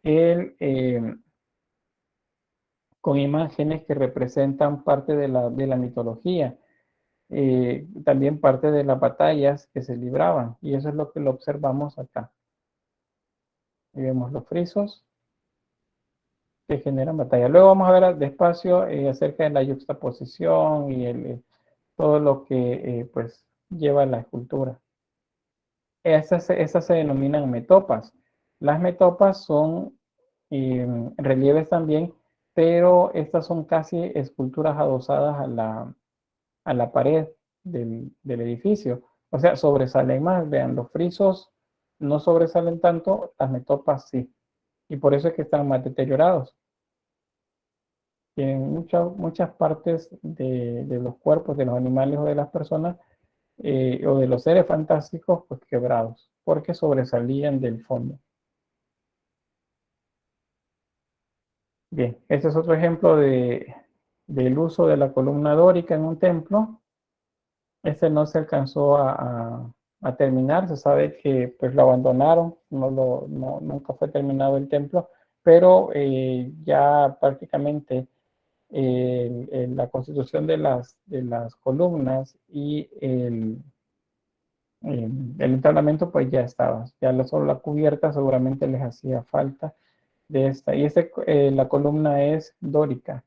el, con imágenes que representan parte de la mitología, también parte de las batallas que se libraban, y eso es lo que lo observamos acá. Y vemos los frisos que generan batalla. Luego vamos a ver despacio acerca de la yuxtaposición y todo lo que pues lleva la escultura. Esas se denominan metopas. Las metopas son relieves también, pero estas son casi esculturas adosadas a la pared del edificio. O sea, sobresalen más. Vean, los frisos no sobresalen tanto, las metopas sí. Y por eso es que están más deteriorados. Tienen muchas partes de los cuerpos de los animales o de las personas o de los seres fantásticos pues quebrados, porque sobresalían del fondo. Bien, este es otro ejemplo del uso de la columna dórica en un templo. Este no se alcanzó a terminar, se sabe que pues lo abandonaron, nunca fue terminado el templo, pero ya prácticamente la constitución de las columnas y el entablamento pues ya estaba, ya solo la cubierta seguramente les hacía falta de esta. Y la columna es dórica.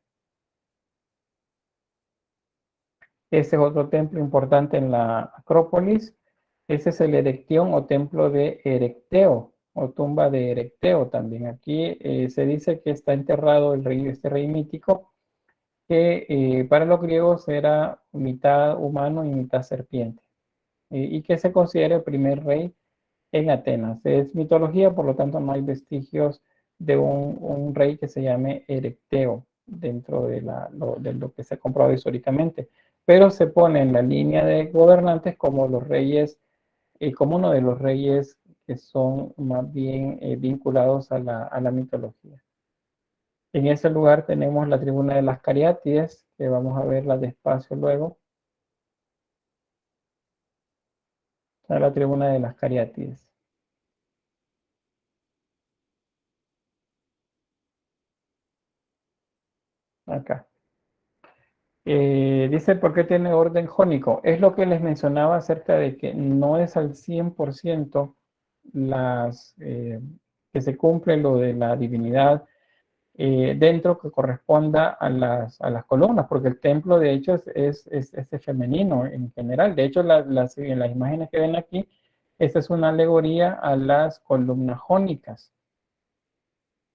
Este es otro templo importante en la Acrópolis. Ese es el Erectión o templo de Erecteo o tumba de Erecteo también. Aquí se dice que está enterrado este rey mítico que para los griegos era mitad humano y mitad serpiente, y que se considera el primer rey en Atenas. Es mitología, por lo tanto no hay vestigios de un rey que se llame Erecteo dentro de lo que se ha comprobado históricamente, pero se pone en la línea de gobernantes como los reyes, como uno de los reyes que son más bien vinculados a la mitología. En ese lugar tenemos la tribuna de las Cariátides, que vamos a verla despacio luego. La tribuna de las Cariátides. Acá. Dice, ¿por qué tiene orden jónico? Es lo que les mencionaba acerca de que no es al 100% que se cumple lo de la divinidad dentro que corresponda a las columnas, porque el templo de hecho es femenino en general. De hecho, en las imágenes que ven aquí, esta es una alegoría a las columnas jónicas.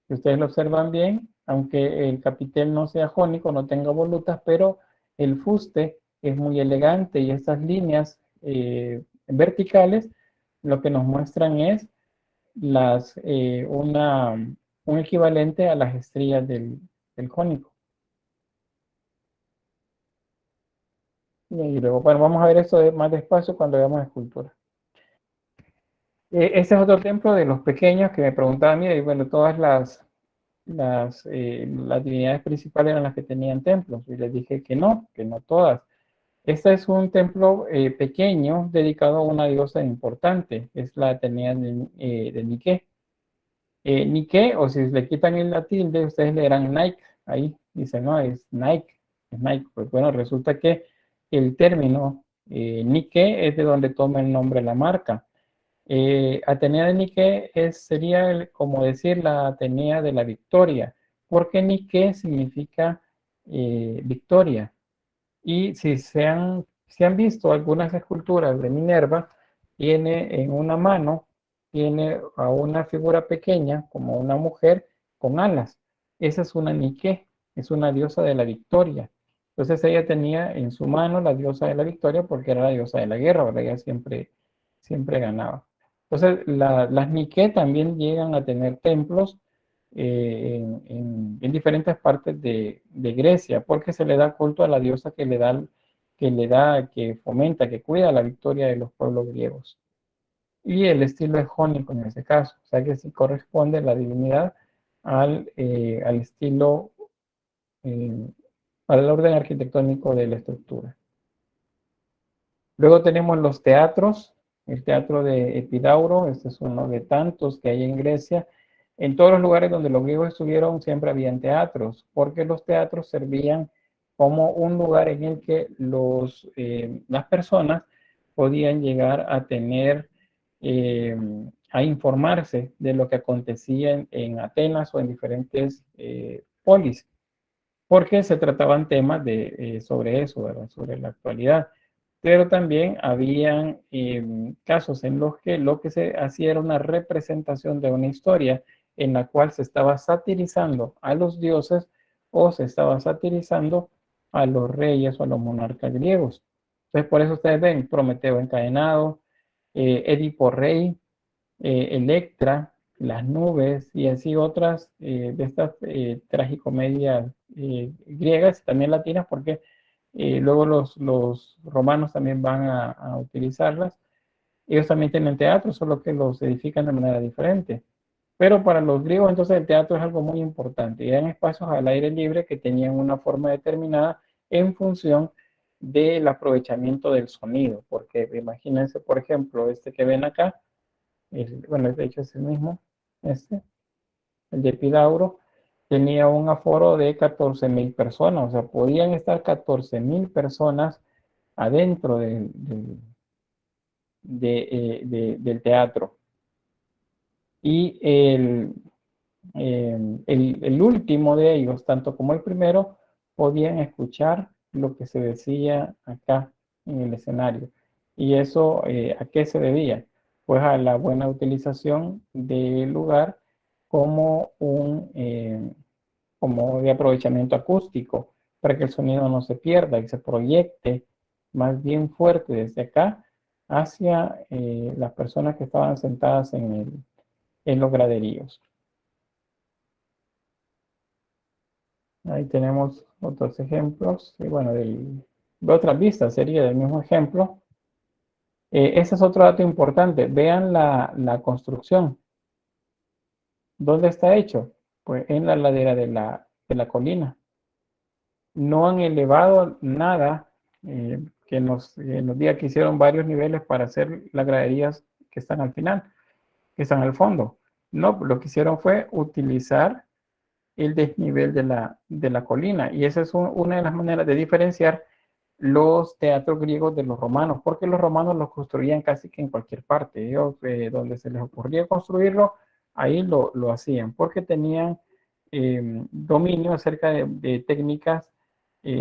Si ustedes lo observan bien, aunque el capitel no sea jónico, no tenga volutas, pero el fuste es muy elegante y estas líneas verticales lo que nos muestran es un equivalente a las estrías del jónico. Y luego, bueno, vamos a ver esto más despacio cuando veamos escultura. Este es otro templo de los pequeños que me preguntaban, mira, y bueno, todas las divinidades principales eran las que tenían templos, y les dije que no todas. Este es un templo pequeño dedicado a una diosa importante, es la Atenea de Nike. Nike, o si le quitan la tilde, ustedes leerán Nike, ahí dice, no, es Nike, es Nike. Pues bueno, resulta que el término Nike es de donde toma el nombre la marca. Atenea de Nike sería como decir la Atenea de la victoria, porque Nike significa victoria. Y si se han visto algunas esculturas de Minerva, tiene en una mano, tiene a una figura pequeña, como una mujer, con alas. Esa es una Nike, es una diosa de la victoria. Entonces ella tenía en su mano la diosa de la victoria porque era la diosa de la guerra, ¿verdad? Ella siempre ganaba. Entonces las Nike también llegan a tener templos en diferentes partes de Grecia, porque se le da culto a la diosa que fomenta, que cuida la victoria de los pueblos griegos. Y el estilo es jónico en ese caso, o sea que sí corresponde la divinidad al estilo, al orden arquitectónico de la estructura. Luego tenemos los teatros, el teatro de Epidauro, este es uno de tantos que hay en Grecia. En todos los lugares donde los griegos estuvieron siempre habían teatros, porque los teatros servían como un lugar en el que las personas podían llegar a tener, a informarse de lo que acontecía en Atenas o en diferentes polis, porque se trataban temas sobre eso, ¿verdad? Sobre la actualidad. Pero también habían casos en los que lo que se hacía era una representación de una historia en la cual se estaba satirizando a los dioses o se estaba satirizando a los reyes o a los monarcas griegos. Entonces, por eso ustedes ven Prometeo encadenado, Edipo rey, Electra, las nubes y así otras de estas tragicomedias griegas, también latinas, porque luego los romanos también van a utilizarlas. Ellos también tienen teatro, solo que los edifican de manera diferente. Pero para los griegos entonces el teatro es algo muy importante. Y eran espacios al aire libre que tenían una forma determinada en función del aprovechamiento del sonido. Porque imagínense, por ejemplo, este que ven acá, bueno, de hecho es el mismo, el de Epidauro, tenía un aforo de 14,000 personas, o sea, podían estar 14,000 personas adentro del teatro. Y el último de ellos, tanto como el primero, podían escuchar lo que se decía acá en el escenario. ¿Y eso a qué se debía? Pues a la buena utilización del lugar como como de aprovechamiento acústico, para que el sonido no se pierda y se proyecte más bien fuerte desde acá hacia las personas que estaban sentadas en los graderíos. Ahí tenemos otros ejemplos, y bueno, de otras vistas sería del mismo ejemplo. Ese es otro dato importante. Vean la construcción. ¿Dónde está hecho? Pues en la ladera de la colina. No han elevado nada que nos diga que hicieron varios niveles para hacer las graderías que están al final, que están al fondo. No, lo que hicieron fue utilizar el desnivel de la colina. Y esa es una de las maneras de diferenciar los teatros griegos de los romanos, porque los romanos los construían casi que en cualquier parte. Ellos, donde se les ocurría construirlo, ahí lo hacían, porque tenían dominio acerca de técnicas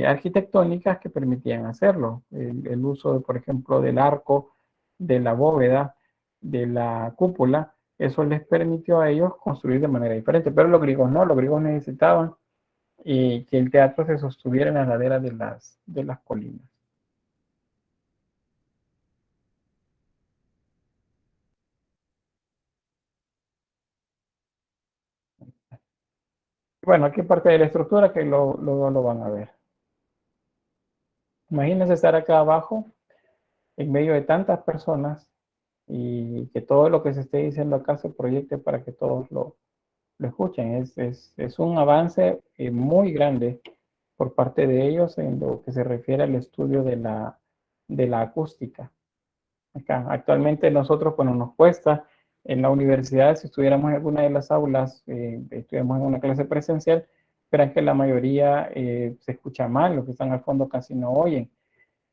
arquitectónicas que permitían hacerlo. El uso, por ejemplo, del arco, de la bóveda, de la cúpula, eso les permitió a ellos construir de manera diferente. Pero los griegos no, los griegos necesitaban que el teatro se sostuviera en las laderas de las colinas. Bueno, aquí parte de la estructura que luego lo van a ver. Imagínense estar acá abajo, en medio de tantas personas, y que todo lo que se esté diciendo acá se proyecte para que todos lo escuchen. Es un avance muy grande por parte de ellos en lo que se refiere al estudio de la acústica. Acá, actualmente nosotros, bueno, nos cuesta en la universidad, si estuviéramos en alguna de las aulas, estuviéramos en una clase presencial, verán que la mayoría se escucha mal, los que están al fondo casi no oyen.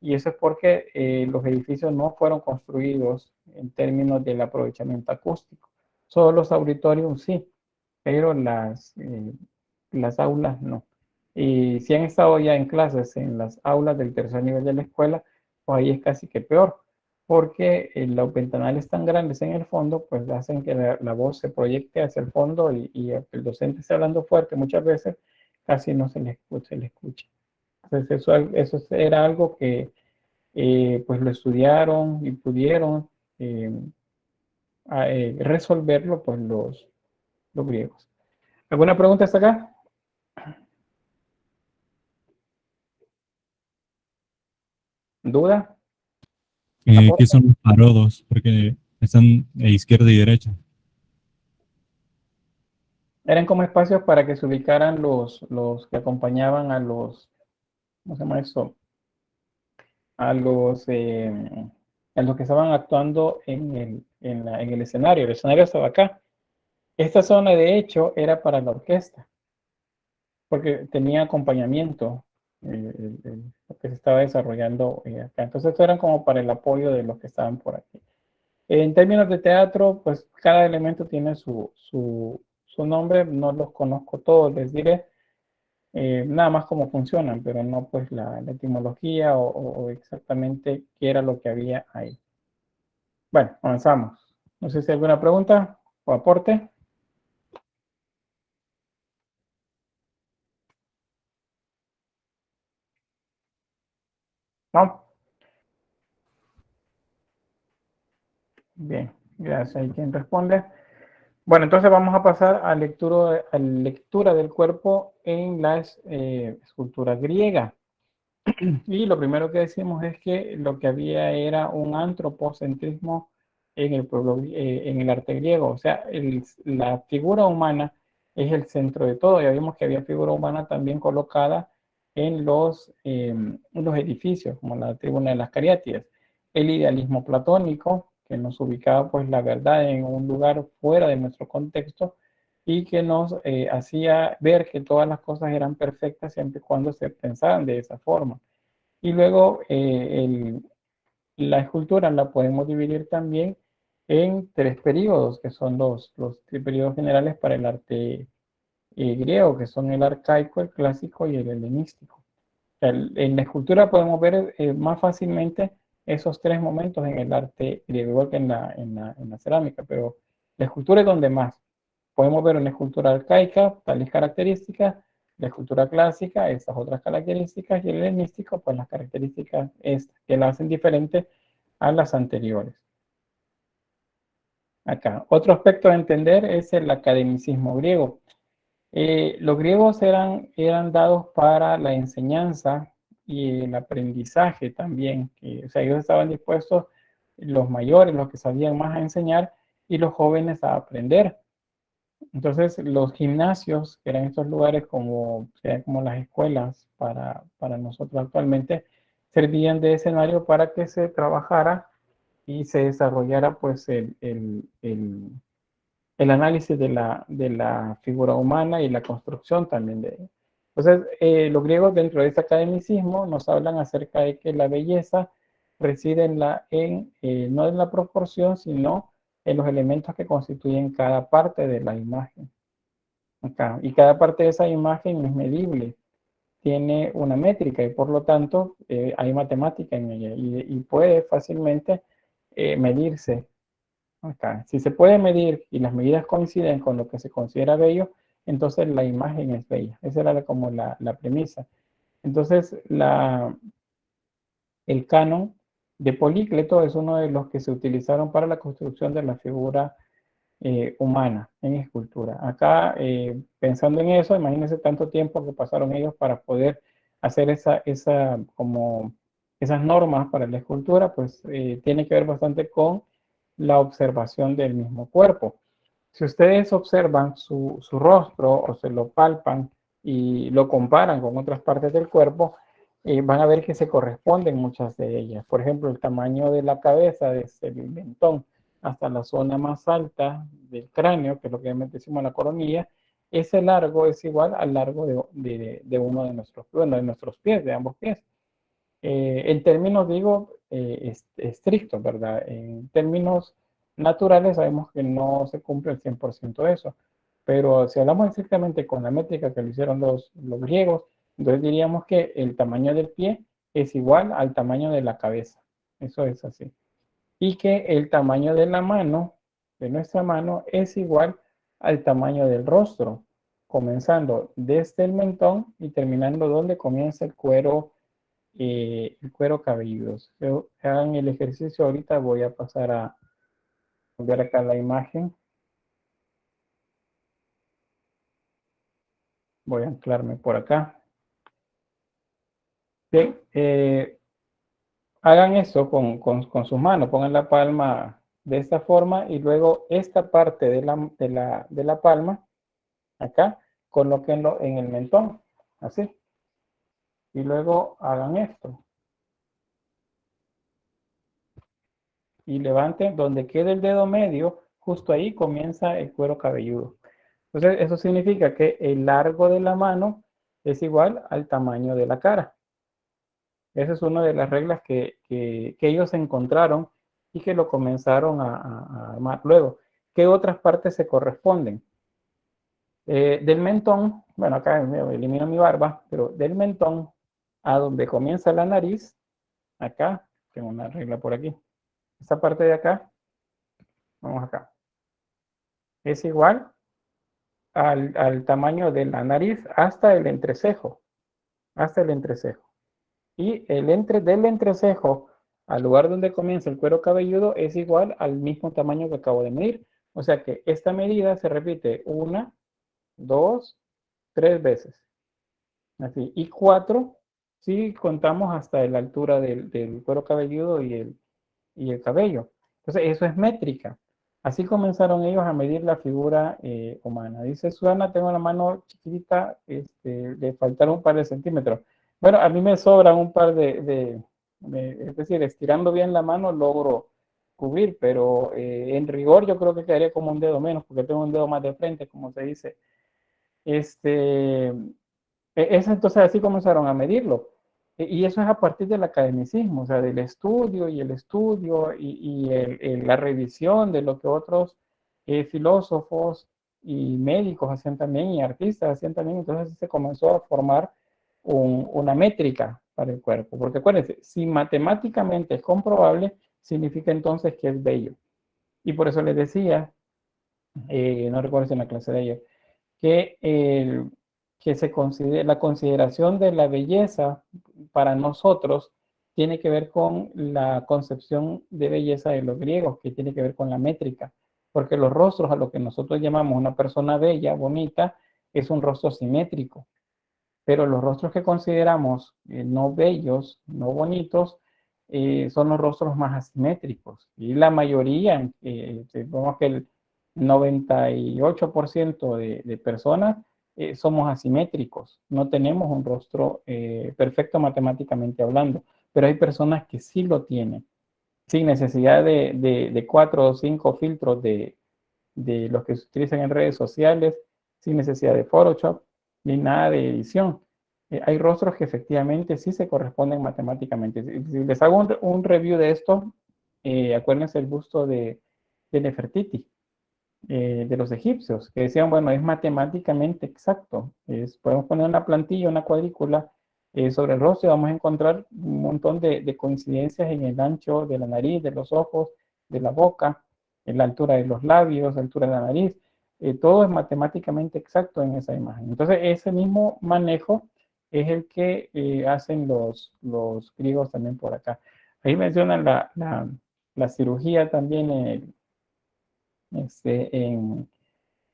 Y eso es porque los edificios no fueron construidos en términos del aprovechamiento acústico. Solo los auditorios sí, pero las aulas no. Y si han estado ya en clases en las aulas del tercer nivel de la escuela, pues ahí es casi que peor, porque los ventanales tan grandes en el fondo, pues hacen que la voz se proyecte hacia el fondo y el docente está hablando fuerte muchas veces, casi no se le escucha. Entonces eso era algo que pues lo estudiaron y pudieron eh, resolverlo pues los griegos. ¿Alguna pregunta hasta acá? ¿Duda? ¿Qué ¿Aporte? son los parodos? Porque están a izquierda y derecha. Eran como espacios para que se ubicaran los que acompañaban a los, ¿cómo se llama eso? A los que estaban actuando en el escenario. El escenario estaba acá. Esta zona, de hecho, era para la orquesta, porque tenía acompañamiento, lo que se estaba desarrollando acá. Entonces, esto eran como para el apoyo de los que estaban por aquí. En términos de teatro, pues cada elemento tiene su nombre, no los conozco todos, les diré nada más cómo funcionan, pero no pues la etimología o exactamente qué era lo que había ahí. Bueno, avanzamos. No sé si hay alguna pregunta o aporte. No. Bien, gracias. ¿Hay quien responde? Bueno, entonces vamos a pasar a lectura del cuerpo en la escultura griega. Y lo primero que decimos es que lo que había era un antropocentrismo en el pueblo, en el arte griego. O sea, la figura humana es el centro de todo. Ya vimos que había figura humana también colocada en los edificios, como la tribuna de las Cariátides. El idealismo platónico, que nos ubicaba pues la verdad en un lugar fuera de nuestro contexto y que nos hacía ver que todas las cosas eran perfectas siempre y cuando se pensaban de esa forma. Y luego la escultura la podemos dividir también en tres periodos, que son los tres periodos generales para el arte griego, que son el arcaico, el clásico y el helenístico. O sea, en la escultura podemos ver más fácilmente esos tres momentos en el arte griego, igual que en la cerámica, pero la escultura es donde más. Podemos ver una escultura arcaica, tales características, la escultura clásica, estas otras características, y el helenístico, pues las características estas, que la hacen diferente a las anteriores. Acá. Otro aspecto a entender es el academicismo griego. Los griegos eran dados para la enseñanza y el aprendizaje también. O sea, ellos estaban dispuestos, los mayores, los que sabían más a enseñar, y los jóvenes a aprender. Entonces, los gimnasios, que eran estos lugares como las escuelas para nosotros actualmente, servían de escenario para que se trabajara y se desarrollara pues el análisis de la figura humana y la construcción también de ella. Entonces, los griegos dentro de este academicismo nos hablan acerca de que la belleza reside no en la proporción, sino en los elementos que constituyen cada parte de la imagen. acá. Y cada parte de esa imagen es medible, tiene una métrica y por lo tanto hay matemática en ella y puede fácilmente medirse acá. Si se puede medir y las medidas coinciden con lo que se considera bello, entonces la imagen es bella. Esa era como la premisa. Entonces, el canon de Polícleto es uno de los que se utilizaron para la construcción de la figura humana en escultura. Acá, pensando en eso, imagínense tanto tiempo que pasaron ellos para poder hacer como esas normas para la escultura, pues tiene que ver bastante con la observación del mismo cuerpo. Si ustedes observan su rostro o se lo palpan y lo comparan con otras partes del cuerpo, van a ver que se corresponden muchas de ellas. Por ejemplo, el tamaño de la cabeza, desde el mentón hasta la zona más alta del cráneo, que es lo que decimos la coronilla, ese largo es igual al largo de uno de nuestros, bueno, de nuestros pies, de ambos pies. En términos, digo, estrictos, ¿verdad? En términos naturales sabemos que no se cumple el 100% de eso, pero si hablamos estrictamente con la métrica que lo hicieron los griegos, entonces diríamos que el tamaño del pie es igual al tamaño de la cabeza. Eso es así. Y que el tamaño de la mano, de nuestra mano, es igual al tamaño del rostro, comenzando desde el mentón y terminando donde comienza el cuero cabelludo. Si hagan el ejercicio ahorita, voy a pasar a ver acá la imagen. Voy a anclarme por acá. Bien, hagan eso con sus manos, pongan la palma de esta forma y luego esta parte de la palma, acá, colóquenlo en el mentón, así. Y luego hagan esto. Y levanten donde quede el dedo medio, justo ahí comienza el cuero cabelludo. Entonces, eso significa que el largo de la mano es igual al tamaño de la cara. Esa es una de las reglas que ellos encontraron y que lo comenzaron a armar. Luego, ¿qué otras partes se corresponden? Del mentón, bueno, acá elimino mi barba, pero del mentón a donde comienza la nariz, acá, tengo una regla por aquí. Esta parte de acá, vamos acá, es igual al tamaño de la nariz hasta el entrecejo. Hasta el entrecejo. Y del entrecejo al lugar donde comienza el cuero cabelludo es igual al mismo tamaño que acabo de medir. O sea que esta medida se repite 1, 2, 3 veces. Así. Y 4 si contamos hasta la altura del cuero cabelludo y el cabello. Entonces eso es métrica. Así comenzaron ellos a medir la figura humana. Dice Susana, tengo la mano chiquita, le faltaron un par de centímetros. Bueno, a mí me sobran un par es decir, estirando bien la mano logro cubrir, pero en rigor yo creo que quedaría como un dedo menos, porque tengo un dedo más de frente, como se dice. Entonces así comenzaron a medirlo. Y eso es a partir del academicismo, o sea, del estudio y la revisión de lo que otros filósofos y médicos hacían también y artistas hacían también. Entonces se comenzó a formar una métrica para el cuerpo. Porque acuérdense, si matemáticamente es comprobable, significa entonces que es bello. Y por eso les decía, no recuerdo si en la clase de ayer, que la consideración de la belleza para nosotros tiene que ver con la concepción de belleza de los griegos, que tiene que ver con la métrica, porque los rostros a lo que nosotros llamamos una persona bella, bonita, es un rostro simétrico, pero los rostros que consideramos no bellos, no bonitos, son los rostros más asimétricos, y la mayoría, vemos que el 98% de personas somos asimétricos, no tenemos un rostro perfecto matemáticamente hablando, pero hay personas que sí lo tienen, sin necesidad de 4 o 5 filtros de los que se utilizan en redes sociales, sin necesidad de Photoshop, ni nada de edición. Hay rostros que efectivamente sí se corresponden matemáticamente. Si les hago un review de esto, acuérdense el busto de Nefertiti. de los egipcios, que decían, bueno, es matemáticamente exacto. Podemos poner una plantilla, una cuadrícula sobre el rostro y vamos a encontrar un montón de coincidencias en el ancho de la nariz, de los ojos, de la boca, en la altura de los labios, la altura de la nariz. Todo es matemáticamente exacto en esa imagen. Entonces, ese mismo manejo es el que hacen los griegos también por acá. Ahí mencionan la cirugía también en,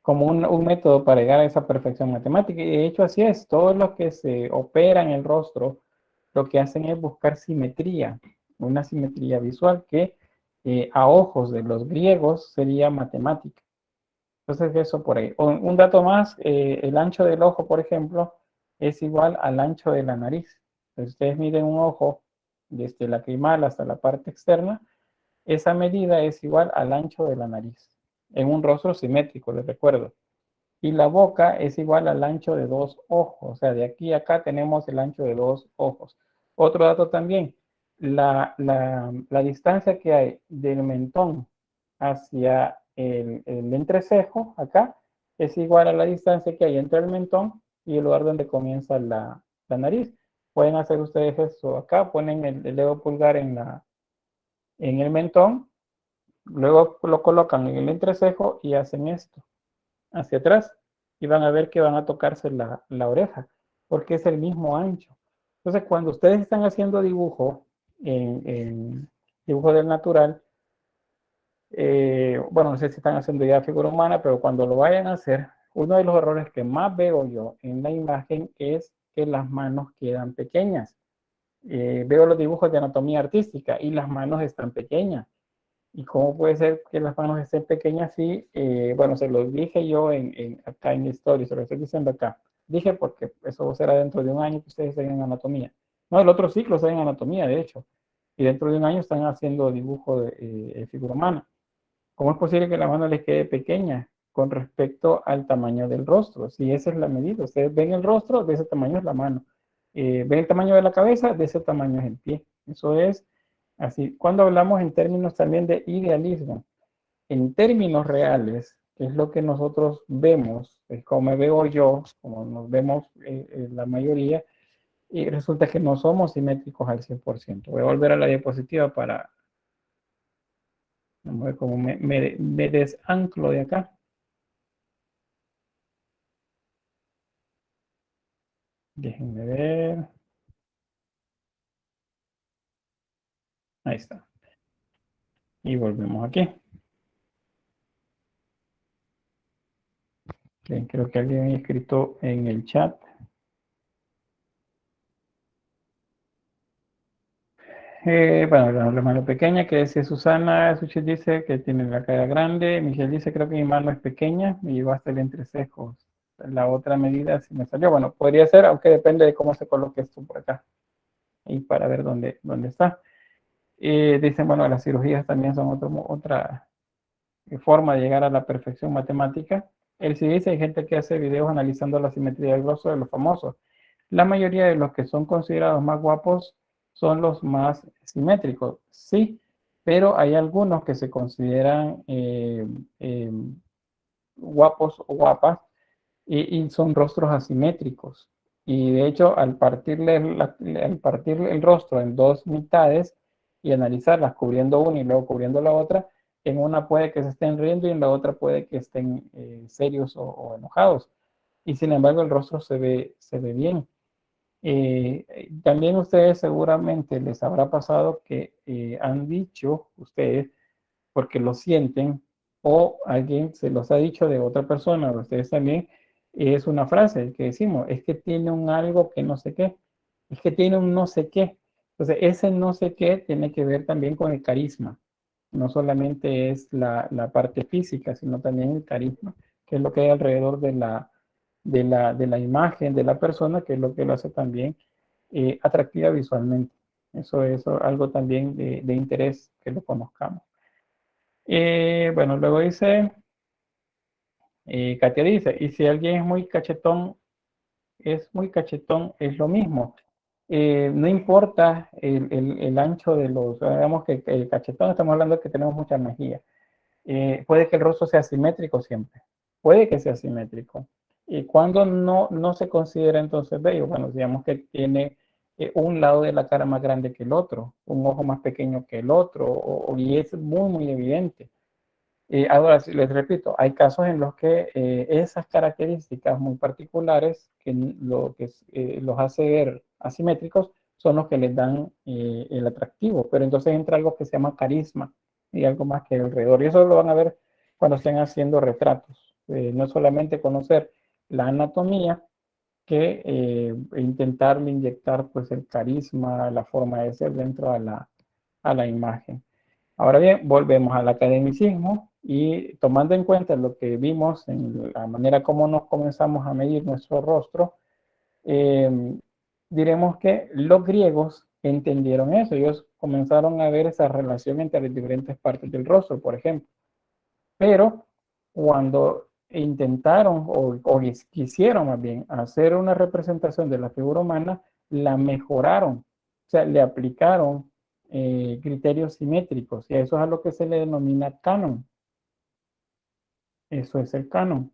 como un método para llegar a esa perfección matemática. Y de hecho así es, todos los que se operan el rostro, lo que hacen es buscar simetría, una simetría visual que a ojos de los griegos sería matemática. Entonces eso por ahí. Un dato más, el ancho del ojo, por ejemplo, es igual al ancho de la nariz. Entonces, ustedes miden un ojo desde la lacrimal hasta la parte externa, esa medida es igual al ancho de la nariz, en un rostro simétrico, les recuerdo. Y la boca es igual al ancho de dos ojos, o sea, de aquí a acá tenemos el ancho de dos ojos. Otro dato también, la distancia que hay del mentón hacia el entrecejo, acá, es igual a la distancia que hay entre el mentón y el lugar donde comienza la nariz. Pueden hacer ustedes eso acá, ponen el dedo pulgar en el mentón, luego lo colocan en el entrecejo y hacen esto hacia atrás y van a ver que van a tocarse la oreja porque es el mismo ancho. Entonces, cuando ustedes están haciendo dibujo en dibujo del natural, bueno, no sé si están haciendo ya figura humana, pero cuando lo vayan a hacer, uno de los errores que más veo yo en la imagen es que las manos quedan pequeñas. Veo los dibujos de anatomía artística y las manos están pequeñas. ¿Y cómo puede ser que las manos estén pequeñas así? Bueno, se los dije yo acá en la historia, se lo estoy diciendo acá. Dije porque eso será dentro de un año que ustedes estén en anatomía. No, el otro ciclo está en anatomía, de hecho. Y dentro de un año están haciendo dibujo de figura humana. ¿Cómo es posible que la mano les quede pequeña con respecto al tamaño del rostro? Si esa es la medida. Ustedes ven el rostro, de ese tamaño es la mano. Ven el tamaño de la cabeza, de ese tamaño es el pie. Eso es así. Cuando hablamos en términos también de idealismo, en términos reales, que es lo que nosotros vemos, es como me veo yo, como nos vemos la mayoría, y resulta que no somos simétricos al 100%. Voy a volver a la diapositiva para, vamos a ver cómo me desanclo de acá. Déjenme ver. Ahí está. Y volvemos aquí. Bien, creo que alguien ha escrito en el chat. Bueno, la mano pequeña, que decía Susana, Suchit dice que tiene la cara grande, Miguel dice creo que mi mano es pequeña, me llegó hasta el entrecejo. La otra medida sí me salió, bueno, podría ser, aunque depende de cómo se coloque esto por acá, y para ver dónde está. Dicen, bueno, las cirugías también son otra forma de llegar a la perfección matemática. Él sí dice, hay gente que hace videos analizando la simetría del rostro de los famosos. La mayoría de los que son considerados más guapos son los más simétricos, sí, pero hay algunos que se consideran guapos o guapas y son rostros asimétricos. Y de hecho, al partirle el rostro en dos mitades y analizarlas cubriendo una y luego cubriendo la otra, en una puede que se estén riendo y en la otra puede que estén serios o enojados. Y sin embargo, el rostro se ve bien. También ustedes seguramente les habrá pasado que han dicho ustedes, porque lo sienten, o alguien se los ha dicho de otra persona, o ustedes también, es una frase que decimos, es que tiene un algo que no sé qué, es que tiene un no sé qué. Entonces, ese no sé qué tiene que ver también con el carisma. No solamente es la parte física, sino también el carisma, que es lo que hay alrededor de la imagen de la persona, que es lo que lo hace también atractiva visualmente. Eso es algo también de interés que lo conozcamos. Bueno, luego dice, Katia dice, y si alguien es muy cachetón, es lo mismo. No importa el ancho de los, digamos que el cachetón, estamos hablando de que tenemos mucha mejilla. puede que el rostro sea simétrico siempre. Puede que sea simétrico. ¿Y cuando no se considera entonces bello? Bueno, digamos que tiene un lado de la cara más grande que el otro, un ojo más pequeño que el otro, y es muy, muy evidente. Ahora, les repito, hay casos en los que esas características muy particulares que los hace ver asimétricos son los que les dan el atractivo, pero entonces entra algo que se llama carisma y algo más que alrededor, y eso lo van a ver cuando estén haciendo retratos. No solamente conocer la anatomía, que intentar inyectar pues el carisma, la forma de ser dentro a la imagen. Ahora bien, volvemos al academicismo y tomando en cuenta lo que vimos en la manera como nos comenzamos a medir nuestro rostro, diremos que los griegos entendieron eso. Ellos comenzaron a ver esa relación entre las diferentes partes del rostro, por ejemplo. Pero cuando intentaron o quisieron más bien hacer una representación de la figura humana, la mejoraron, o sea, le aplicaron criterios simétricos, y eso es a lo que se le denomina canon. Eso es el canon.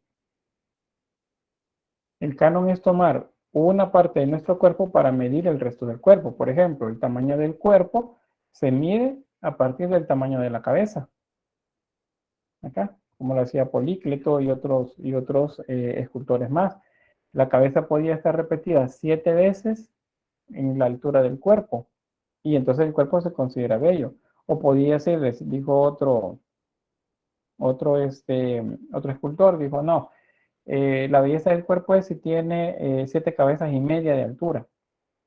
El canon es tomar una parte de nuestro cuerpo para medir el resto del cuerpo. Por ejemplo, el tamaño del cuerpo se mide a partir del tamaño de la cabeza. Acá, como lo hacía Polícleto y otros escultores más. La cabeza podía estar repetida 7 veces en la altura del cuerpo, y entonces el cuerpo se considera bello. O podía ser, dijo otro escultor, dijo, no, la belleza del cuerpo es si tiene 7 cabezas y media de altura.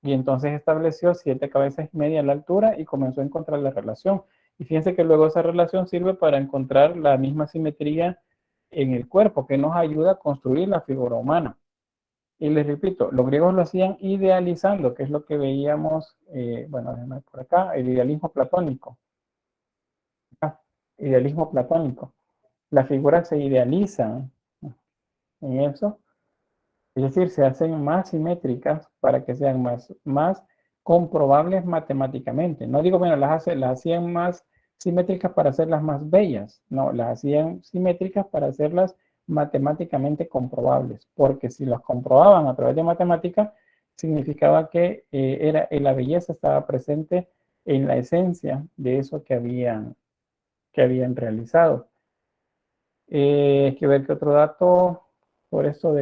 Y entonces estableció 7 cabezas y media a la altura y comenzó a encontrar la relación. Y fíjense que luego esa relación sirve para encontrar la misma simetría en el cuerpo, que nos ayuda a construir la figura humana. Y les repito, los griegos lo hacían idealizando, que es lo que veíamos, bueno, por acá, el idealismo platónico. Acá, idealismo platónico. Las figuras se idealizan en eso, es decir, se hacen más simétricas para que sean más comprobables matemáticamente. No digo, bueno, las hacían más simétricas para hacerlas más bellas. No, las hacían simétricas para hacerlas matemáticamente comprobables. Porque si las comprobaban a través de matemática, significaba que la belleza estaba presente en la esencia de eso que habían realizado. Hay que ver qué otro dato por esto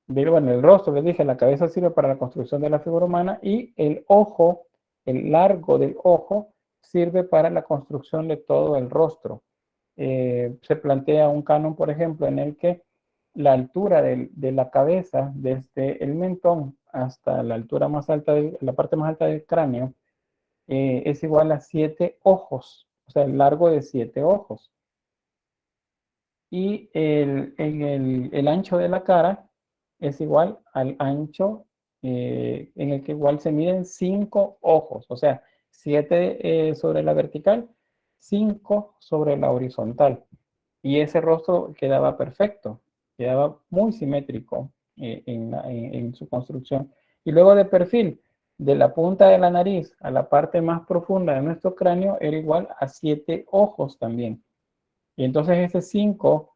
bueno, el rostro, les dije, la cabeza sirve para la construcción de la figura humana, y el ojo, el largo del ojo, sirve para la construcción de todo el rostro. Se plantea un canon, por ejemplo, en el que la altura de la cabeza, desde el mentón hasta la altura más alta, la parte más alta del cráneo, es igual a 7 ojos, o sea, el largo de 7 ojos. Y el ancho de la cara es igual al ancho en el que igual se miden 5 ojos, o sea, 7 sobre la vertical, 5 sobre la horizontal. Y ese rostro quedaba perfecto, quedaba muy simétrico en su construcción. Y luego de perfil, de la punta de la nariz a la parte más profunda de nuestro cráneo, era igual a 7 ojos también. Y entonces ese 5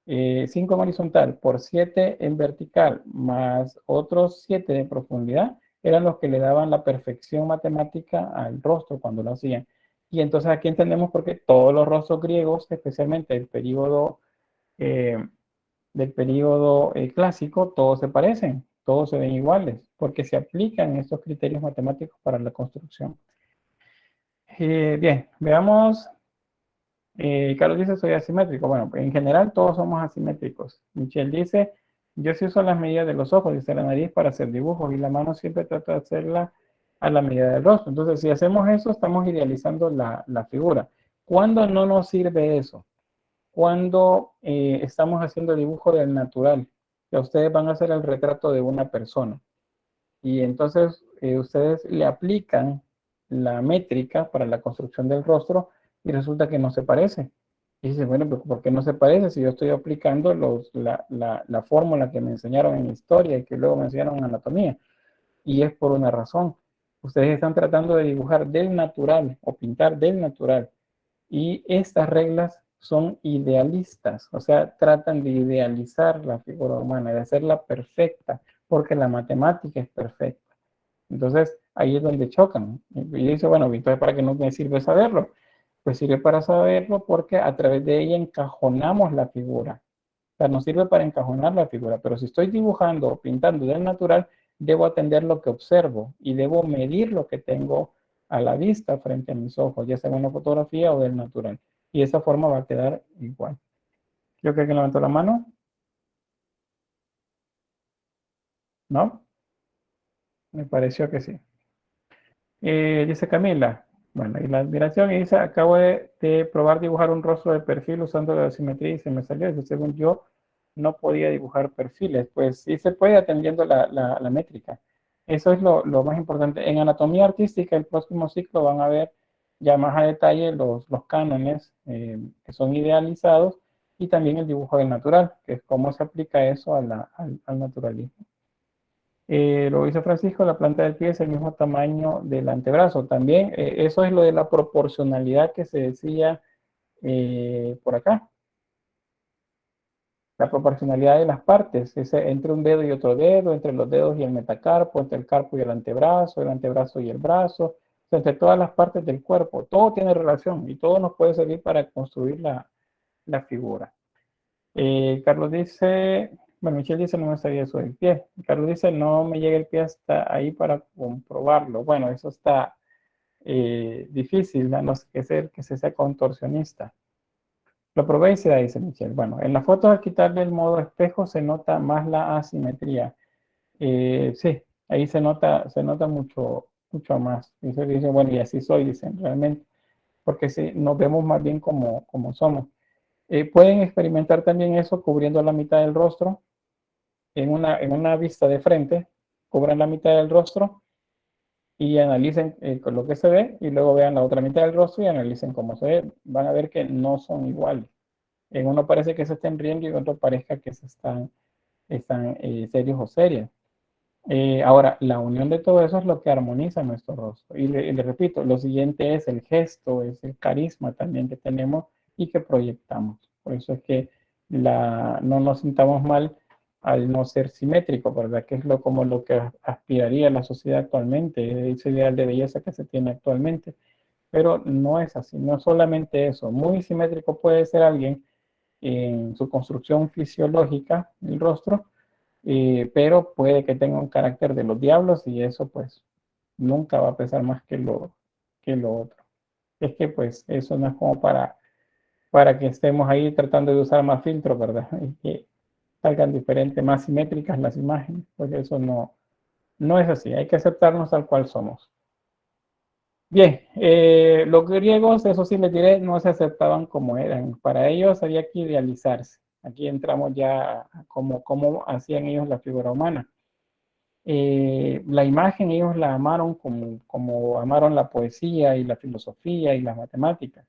en horizontal por 7 en vertical, más otros 7 de profundidad, eran los que le daban la perfección matemática al rostro cuando lo hacían. Y entonces aquí entendemos por qué todos los rostros griegos, especialmente del periodo clásico, todos se parecen, todos se ven iguales, porque se aplican estos criterios matemáticos para la construcción. Bien, veamos. Carlos dice, soy asimétrico. Bueno, en general todos somos asimétricos. Michelle dice, yo sí uso las medidas de los ojos, dice la nariz, para hacer dibujos, y la mano siempre trato de hacerla a la medida del rostro. Entonces, si hacemos eso, estamos idealizando la figura. ¿Cuándo no nos sirve eso? Cuando estamos haciendo dibujo del natural, que ustedes van a hacer el retrato de una persona. Y entonces ustedes le aplican la métrica para la construcción del rostro y resulta que no se parece. Y dicen, bueno, pero ¿por qué no se parece si yo estoy aplicando la fórmula que me enseñaron en historia y que luego me enseñaron en anatomía? Y es por una razón. Ustedes están tratando de dibujar del natural o pintar del natural. Y estas reglas son idealistas, o sea, tratan de idealizar la figura humana, de hacerla perfecta, porque la matemática es perfecta. Entonces, ahí es donde chocan. Y dice, bueno, entonces, ¿para qué no me sirve saberlo? Pues sirve para saberlo porque a través de ella encajonamos la figura. O sea, nos sirve para encajonar la figura, pero si estoy dibujando o pintando del natural, debo atender lo que observo y debo medir lo que tengo a la vista frente a mis ojos, ya sea en una fotografía o del natural. Y esa forma va a quedar igual. Yo creo que levantó la mano. ¿No? Me pareció que sí. Dice Camila. Bueno, y la admiración, y dice, acabo de probar dibujar un rostro de perfil usando la simetría y se me salió. Dice, según yo, no podía dibujar perfiles. Pues sí se puede atendiendo la métrica. Eso es lo más importante. En anatomía artística, el próximo ciclo van a ver ya más a detalle los cánones que son idealizados y también el dibujo del natural, que es cómo se aplica eso al naturalismo. Lo dice Francisco, la planta del pie es el mismo tamaño del antebrazo. También eso es lo de la proporcionalidad que se decía por acá. La proporcionalidad de las partes, entre un dedo y otro dedo, entre los dedos y el metacarpo, entre el carpo y el antebrazo y el brazo, entre todas las partes del cuerpo. Todo tiene relación y todo nos puede servir para construir la figura. Carlos dice, bueno, Michelle dice, no me sabía eso del pie. Carlos dice, no me llega el pie hasta ahí para comprobarlo. Bueno, eso está difícil, a no ser que se sea contorsionista. Lo probé y se da, dice Michelle. Bueno, en las fotos al quitarle el modo espejo se nota más la asimetría. Sí, ahí se nota mucho, mucho más. Dice, bueno, y así soy, dicen realmente, porque sí, nos vemos más bien como somos. Pueden experimentar también eso cubriendo la mitad del rostro en una vista de frente, cubran la mitad del rostro y analicen con lo que se ve y luego vean la otra mitad del rostro y analicen cómo se ve. Van a ver que no son iguales. En uno parece que se estén riendo y en otro parezca que están serios o serias. Ahora, la unión de todo eso es lo que armoniza nuestro rostro. Y le repito, lo siguiente es el gesto, es el carisma también que tenemos y que proyectamos. Por eso es que no nos sintamos mal al no ser simétrico, ¿verdad? Que es como lo que aspiraría la sociedad actualmente, ese ideal de belleza que se tiene actualmente. Pero no es así, no solamente eso. Muy simétrico puede ser alguien en su construcción fisiológica, el rostro, pero puede que tenga un carácter de los diablos y eso pues nunca va a pesar más que lo otro. Es que pues eso no es como para que estemos ahí tratando de usar más filtros, ¿verdad? Y que salgan diferentes, más simétricas las imágenes, pues eso no es así, hay que aceptarnos tal cual somos. Bien, los griegos, eso sí les diré, no se aceptaban como eran. Para ellos había que idealizarse. Aquí entramos ya a cómo hacían ellos la figura humana. La imagen ellos la amaron como amaron la poesía y la filosofía y las matemáticas.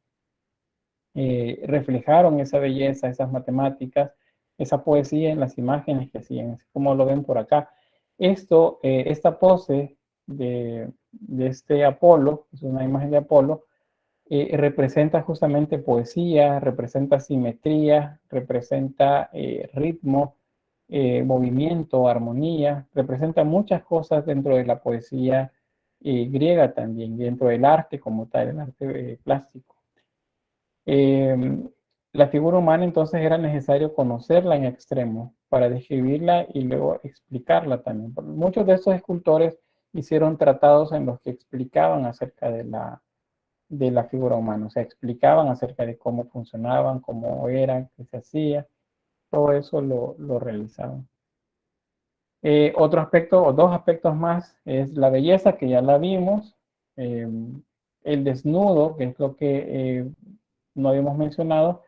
Reflejaron esa belleza, esas matemáticas, esa poesía en las imágenes que hacían, como lo ven por acá. Esta pose de este Apolo, es una imagen de Apolo, representa justamente poesía, representa simetría, representa ritmo, movimiento, armonía, representa muchas cosas dentro de la poesía griega también, dentro del arte como tal, el arte plástico. La figura humana entonces era necesario conocerla en extremo para describirla y luego explicarla también. Muchos de estos escultores hicieron tratados en los que explicaban acerca de la figura humana, o sea, explicaban acerca de cómo funcionaban, cómo eran, qué se hacía, todo eso lo realizaban. Otro aspecto, o dos aspectos más, es la belleza, que ya la vimos, el desnudo, que es lo que no habíamos mencionado.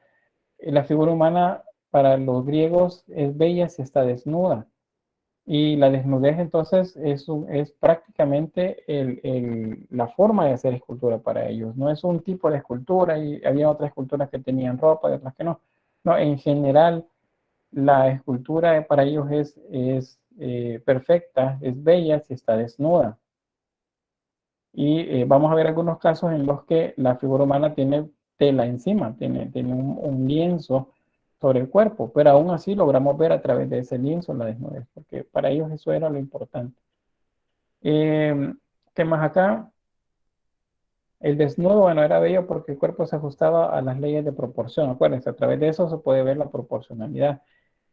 La figura humana para los griegos es bella si está desnuda. Y la desnudez entonces es prácticamente la forma de hacer escultura para ellos. No es un tipo de escultura y había otras esculturas que tenían ropa y otras que no. No, en general la escultura para ellos es perfecta, es bella si está desnuda. Y vamos a ver algunos casos en los que la figura humana tiene tela encima, tiene un lienzo sobre el cuerpo, pero aún así logramos ver a través de ese lienzo la desnudez, porque para ellos eso era lo importante. ¿Qué más acá? El desnudo, bueno, era bello porque el cuerpo se ajustaba a las leyes de proporción. Acuérdense, a través de eso se puede ver la proporcionalidad.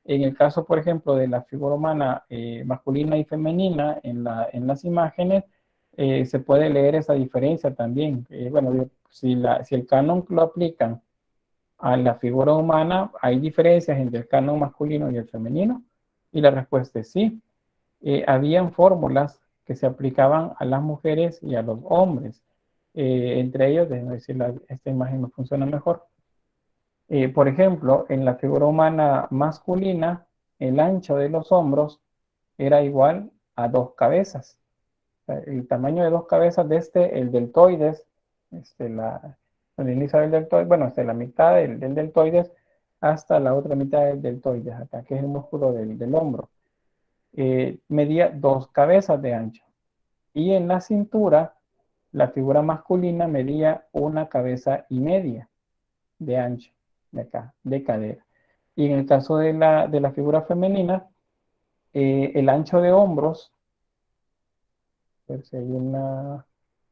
En el caso, por ejemplo, de la figura humana masculina y femenina en las imágenes, se puede leer esa diferencia también. Bueno, si el canon lo aplican a la figura humana, ¿hay diferencias entre el canon masculino y el femenino? Y la respuesta es sí. Habían fórmulas que se aplicaban a las mujeres y a los hombres. Entre ellos, déjenme decir, esta imagen me funciona mejor. Por ejemplo, en la figura humana masculina, el ancho de los hombros era igual a 2 cabezas. El tamaño de 2 cabezas desde el deltoides, donde inicia el deltoides, bueno, desde la mitad del deltoides hasta la otra mitad del deltoides, acá, que es el músculo del hombro. Medía 2 cabezas de ancho. Y en la cintura, la figura masculina medía 1 cabeza y media de ancho, de acá, de cadera. Y en el caso de la figura femenina, el ancho de hombros, a ver si hay una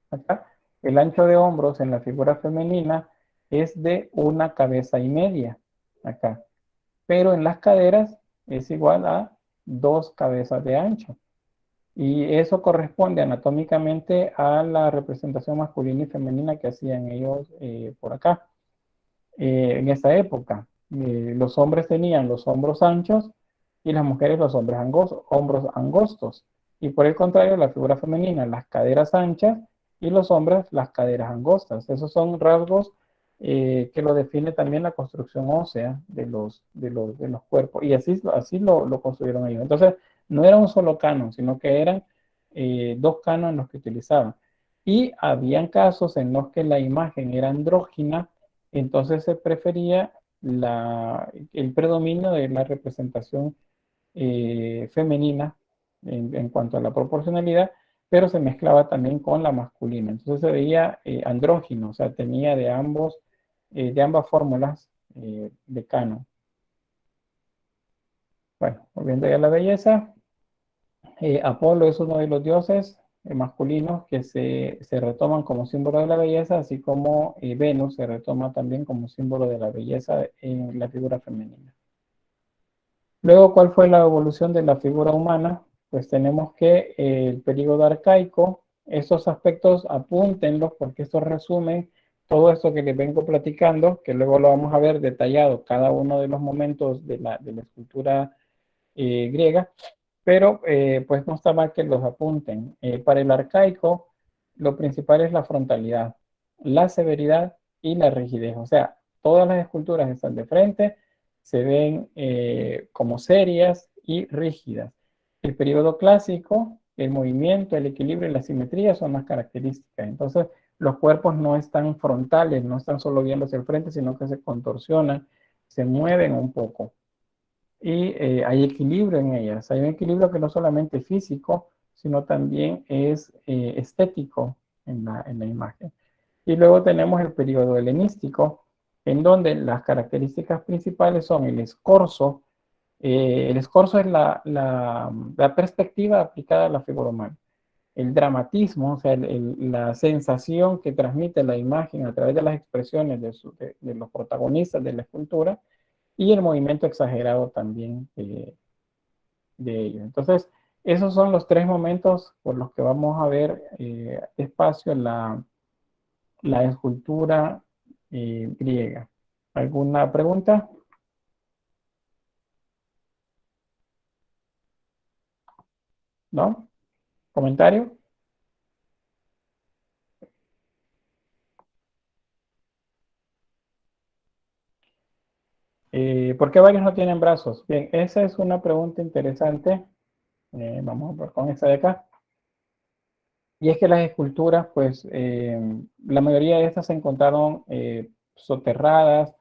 acá, el ancho de hombros en la figura femenina es de 1 cabeza y media, acá. Pero en las caderas es igual a 2 cabezas de ancho. Y eso corresponde anatómicamente a la representación masculina y femenina que hacían ellos por acá. En esa época, los hombres tenían los hombros anchos y las mujeres los hombros angostos. Y por el contrario, la figura femenina, las caderas anchas y los hombres las caderas angostas. Esos son rasgos que lo define también la construcción ósea de los cuerpos. Y así lo construyeron ellos. Entonces, no era un solo canon, sino que eran 2 cánones los que utilizaban. Y habían casos en los que la imagen era andrógina, entonces se prefería el predominio de la representación femenina en cuanto a la proporcionalidad, pero se mezclaba también con la masculina. Entonces se veía andrógino, o sea, tenía de ambas fórmulas de canon. Bueno, volviendo ya a la belleza, Apolo es uno de los dioses masculinos que se retoman como símbolo de la belleza, así como Venus se retoma también como símbolo de la belleza en la figura femenina. Luego, ¿cuál fue la evolución de la figura humana? Pues tenemos que el periodo arcaico, esos aspectos apúntenlos porque estos resumen todo esto que les vengo platicando, que luego lo vamos a ver detallado cada uno de los momentos de la escultura griega, pero pues no está mal que los apunten. Para el arcaico, lo principal es la frontalidad, la severidad y la rigidez. O sea, todas las esculturas están de frente, se ven como serias y rígidas. El periodo clásico, el movimiento, el equilibrio y la simetría son las características. Entonces, los cuerpos no están frontales, no están solo viendo hacia el frente, sino que se contorsionan, se mueven un poco. Y hay equilibrio en ellas. Hay un equilibrio que no solamente físico, sino también es estético en la imagen. Y luego tenemos el periodo helenístico, en donde las características principales son el escorzo. El escorzo es la perspectiva aplicada a la figura humana. El dramatismo, o sea, la sensación que transmite la imagen a través de las expresiones de los protagonistas de la escultura, y el movimiento exagerado también de ellos. Entonces, esos son los 3 momentos por los que vamos a ver despacio la escultura griega. ¿Alguna pregunta? ¿No? ¿Comentario? ¿Por qué varios no tienen brazos? Bien, esa es una pregunta interesante. Vamos a ver con esta de acá. Y es que las esculturas, pues, la mayoría de estas se encontraron soterradas.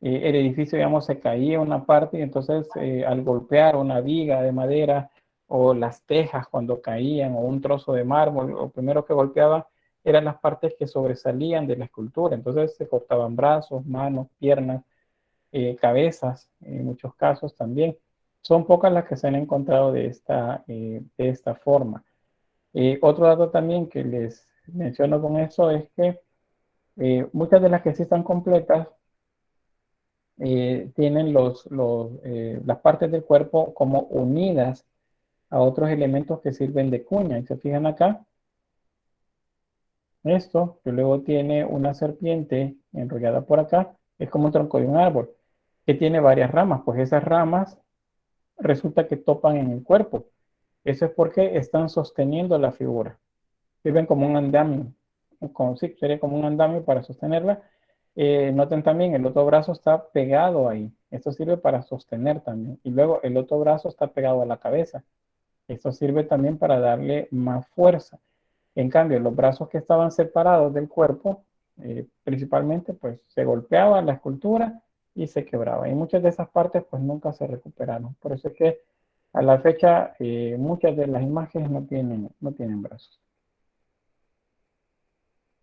El edificio, digamos, se caía una parte y entonces al golpear una viga de madera o las tejas cuando caían o un trozo de mármol, lo primero que golpeaba eran las partes que sobresalían de la escultura. Entonces se cortaban brazos, manos, piernas, cabezas, en muchos casos también. Son pocas las que se han encontrado de esta forma. Otro dato también que les menciono con eso es que muchas de las que sí están completas tienen las partes del cuerpo como unidas a otros elementos que sirven de cuña. Y se fijan acá, esto que luego tiene una serpiente enrollada por acá, es como un tronco de un árbol que tiene varias ramas, pues esas ramas resulta que topan en el cuerpo. Eso es porque están sosteniendo la figura. Sirven como un andamio, sí, sería como un andamio para sostenerla. Noten también, el otro brazo está pegado ahí. Esto sirve para sostener también. Y luego el otro brazo está pegado a la cabeza. Esto sirve también para darle más fuerza. En cambio, los brazos que estaban separados del cuerpo, principalmente, pues se golpeaba la escultura y se quebraba. Y muchas de esas partes, pues nunca se recuperaron. Por eso es que a la fecha, muchas de las imágenes no tienen brazos.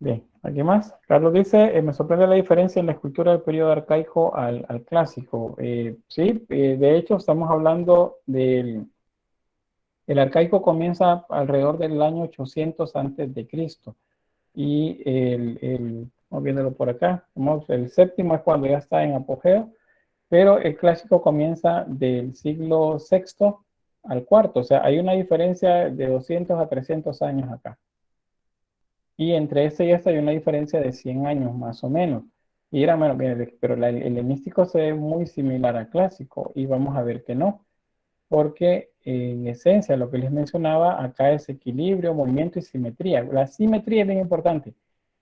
Bien, ¿aquí más? Carlos dice, me sorprende la diferencia en la escultura del periodo arcaico al clásico. Sí, de hecho estamos hablando del... El arcaico comienza alrededor del año 800 antes de Cristo. Y vamos viéndolo por acá, el séptimo es cuando ya está en apogeo, pero el clásico comienza del siglo sexto al cuarto. O sea, hay una diferencia de 200 a 300 años acá. Y entre este y este hay una diferencia de 100 años más o menos. Y era, bueno, pero el helenístico se ve muy similar al clásico y vamos a ver que no, porque en esencia lo que les mencionaba acá es equilibrio, movimiento y simetría. La simetría es bien importante.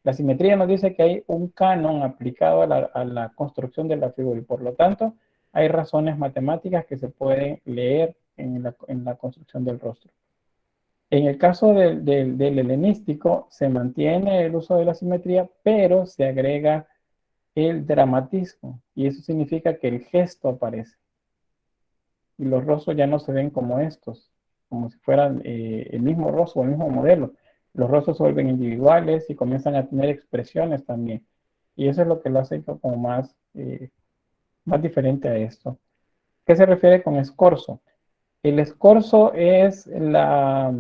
La simetría nos dice que hay un canon aplicado a la construcción de la figura y por lo tanto hay razones matemáticas que se pueden leer en la construcción del rostro. En el caso del helenístico se mantiene el uso de la simetría, pero se agrega el dramatismo y eso significa que el gesto aparece y los rostros ya no se ven como estos, como si fueran el mismo rostro o el mismo modelo. Los rostros se vuelven individuales y comienzan a tener expresiones también. Y eso es lo que lo hace como más diferente a esto. ¿Qué se refiere con escorzo? El escorzo es la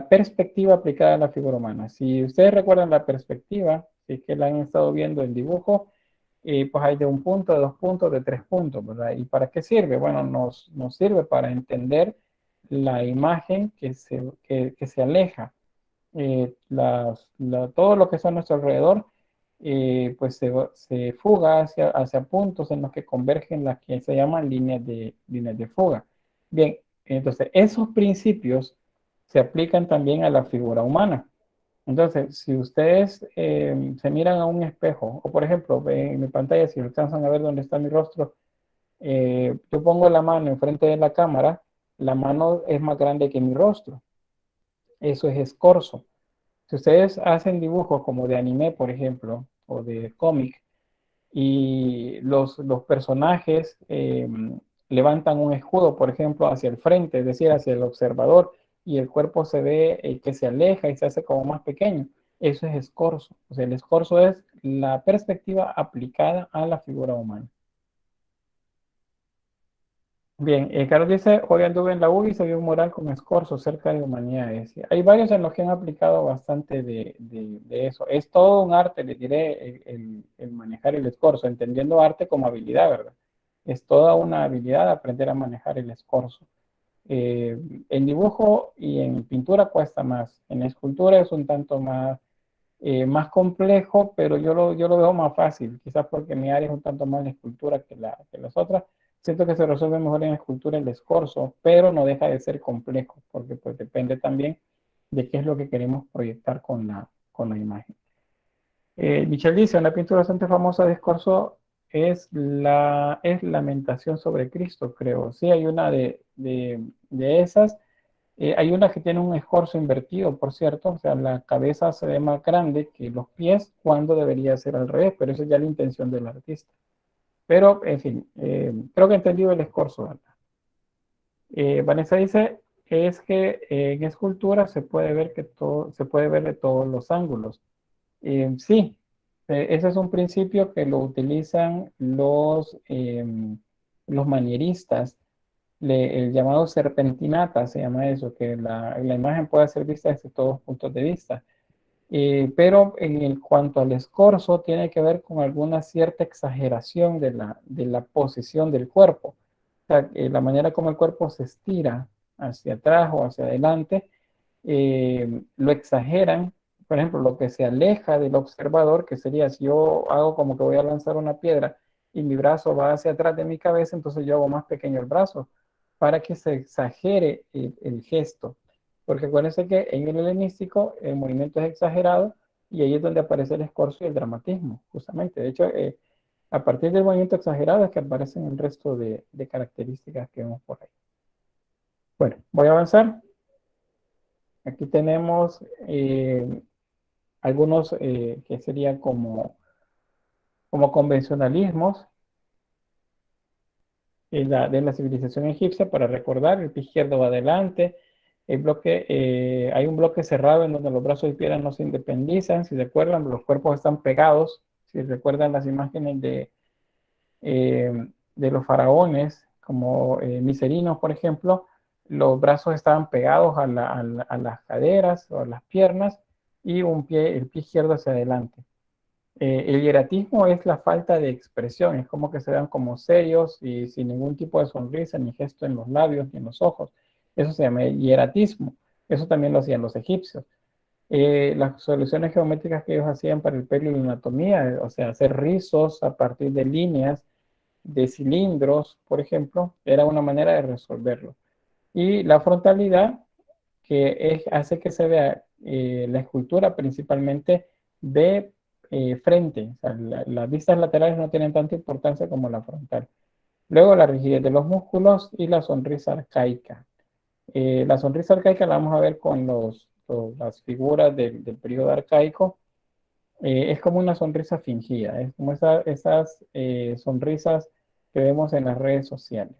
perspectiva aplicada a la figura humana. Si ustedes recuerdan la perspectiva, si es que la han estado viendo en dibujo, pues hay de un punto, de 2 puntos, de 3 puntos, ¿verdad? ¿Y para qué sirve? Bueno, nos sirve para entender la imagen que se aleja. Todo lo que está a nuestro alrededor, pues se fuga hacia puntos en los que convergen las que se llaman líneas de fuga. Bien, entonces esos principios se aplican también a la figura humana. Entonces, si ustedes se miran a un espejo, o por ejemplo, en mi pantalla, si alcanzan a ver dónde está mi rostro, yo pongo la mano enfrente de la cámara, la mano es más grande que mi rostro. Eso es escorzo. Si ustedes hacen dibujos como de anime, por ejemplo, o de cómic, y los personajes levantan un escudo, por ejemplo, hacia el frente, es decir, hacia el observador, y el cuerpo se ve que se aleja y se hace como más pequeño. Eso es escorzo. O sea, el escorzo es la perspectiva aplicada a la figura humana. Bien, Carlos dice, hoy anduve en la U y se vio un mural con escorzo cerca de humanidades. Hay varios en los que han aplicado bastante de eso. Es todo un arte, les diré, el manejar el escorzo, entendiendo arte como habilidad, ¿verdad? Es toda una habilidad aprender a manejar el escorzo. En dibujo y en pintura cuesta más. En escultura es un tanto más complejo, pero yo lo veo más fácil, quizás porque mi área es un tanto más la escultura que las otras. Siento que se resuelve mejor en escultura el escorzo, pero no deja de ser complejo, porque pues depende también de qué es lo que queremos proyectar con la imagen. Michelle dice, una pintura bastante famosa de escorzo es Lamentación sobre Cristo, creo. Sí, hay una de esas. Hay una que tiene un escorzo invertido, por cierto, o sea, la cabeza se ve más grande que los pies cuando debería ser al revés, pero eso es ya la intención del artista. Pero, en fin, creo que he entendido el escorzo, ¿verdad? Vanessa dice, es que en escultura se puede ver que todo, se puede ver de todos los ángulos. Sí, ese es un principio que lo utilizan los manieristas, el llamado serpentinata, se llama eso, que la imagen puede ser vista desde todos puntos de vista. Pero cuanto al escorzo, tiene que ver con alguna cierta exageración de la posición del cuerpo. O sea, la manera como el cuerpo se estira hacia atrás o hacia adelante, lo exageran. Por ejemplo, lo que se aleja del observador, que sería si yo hago como que voy a lanzar una piedra y mi brazo va hacia atrás de mi cabeza, entonces yo hago más pequeño el brazo para que se exagere el gesto. Porque acuérdense que en el helenístico el movimiento es exagerado y ahí es donde aparece el escorzo y el dramatismo, justamente. De hecho, a partir del movimiento exagerado es que aparecen el resto de características que vemos por ahí. Bueno, voy a avanzar. Aquí tenemos algunos que serían como convencionalismos de la civilización egipcia. Para recordar, el pie izquierdo va adelante, hay un bloque cerrado en donde los brazos y piernas no se independizan. Si recuerdan, los cuerpos están pegados. Si recuerdan las imágenes de los faraones, como Miserinos, por ejemplo, los brazos estaban pegados a las caderas o a las piernas y el pie izquierdo hacia adelante. El hieratismo es la falta de expresión, es como que se vean como serios y sin ningún tipo de sonrisa ni gesto en los labios ni en los ojos. Eso se llama hieratismo. Eso también lo hacían los egipcios. Las soluciones geométricas que ellos hacían para el pelo y la anatomía, o sea, hacer rizos a partir de líneas, de cilindros, por ejemplo, era una manera de resolverlo. Y la frontalidad, hace que se vea la escultura principalmente de frente. O sea, las vistas laterales no tienen tanta importancia como la frontal. Luego la rigidez de los músculos y la sonrisa arcaica. La sonrisa arcaica la vamos a ver con las figuras del periodo arcaico. Es como una sonrisa fingida, es como esas sonrisas que vemos en las redes sociales.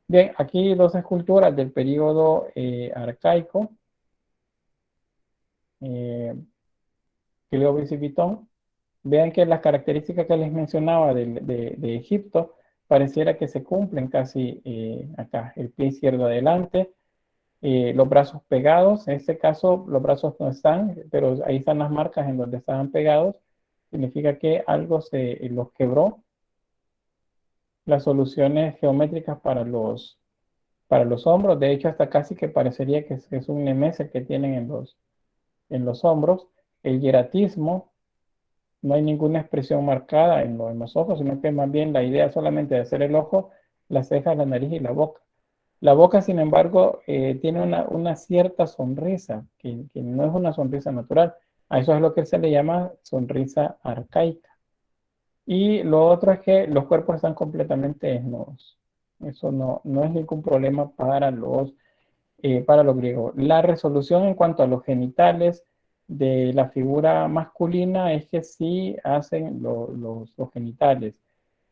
Bien, aquí dos esculturas del periodo arcaico. Cleobis y Pitón. Vean que las características que les mencionaba de Egipto pareciera que se cumplen casi acá. El pie izquierdo adelante, los brazos pegados. En este caso los brazos no están, pero ahí están las marcas en donde estaban pegados. Significa que algo los quebró. Las soluciones geométricas para los hombros, de hecho hasta casi que parecería que es un nemes el que tienen en los hombros. El hieratismo, no hay ninguna expresión marcada en los ojos, sino que más bien la idea solamente de hacer el ojo, las cejas, la nariz y la boca. La boca, sin embargo, tiene una cierta sonrisa, que no es una sonrisa natural. A eso es lo que se le llama sonrisa arcaica. Y lo otro es que los cuerpos están completamente desnudos. Eso no es ningún problema para los griegos. La resolución en cuanto a los genitales de la figura masculina es que sí hacen los genitales.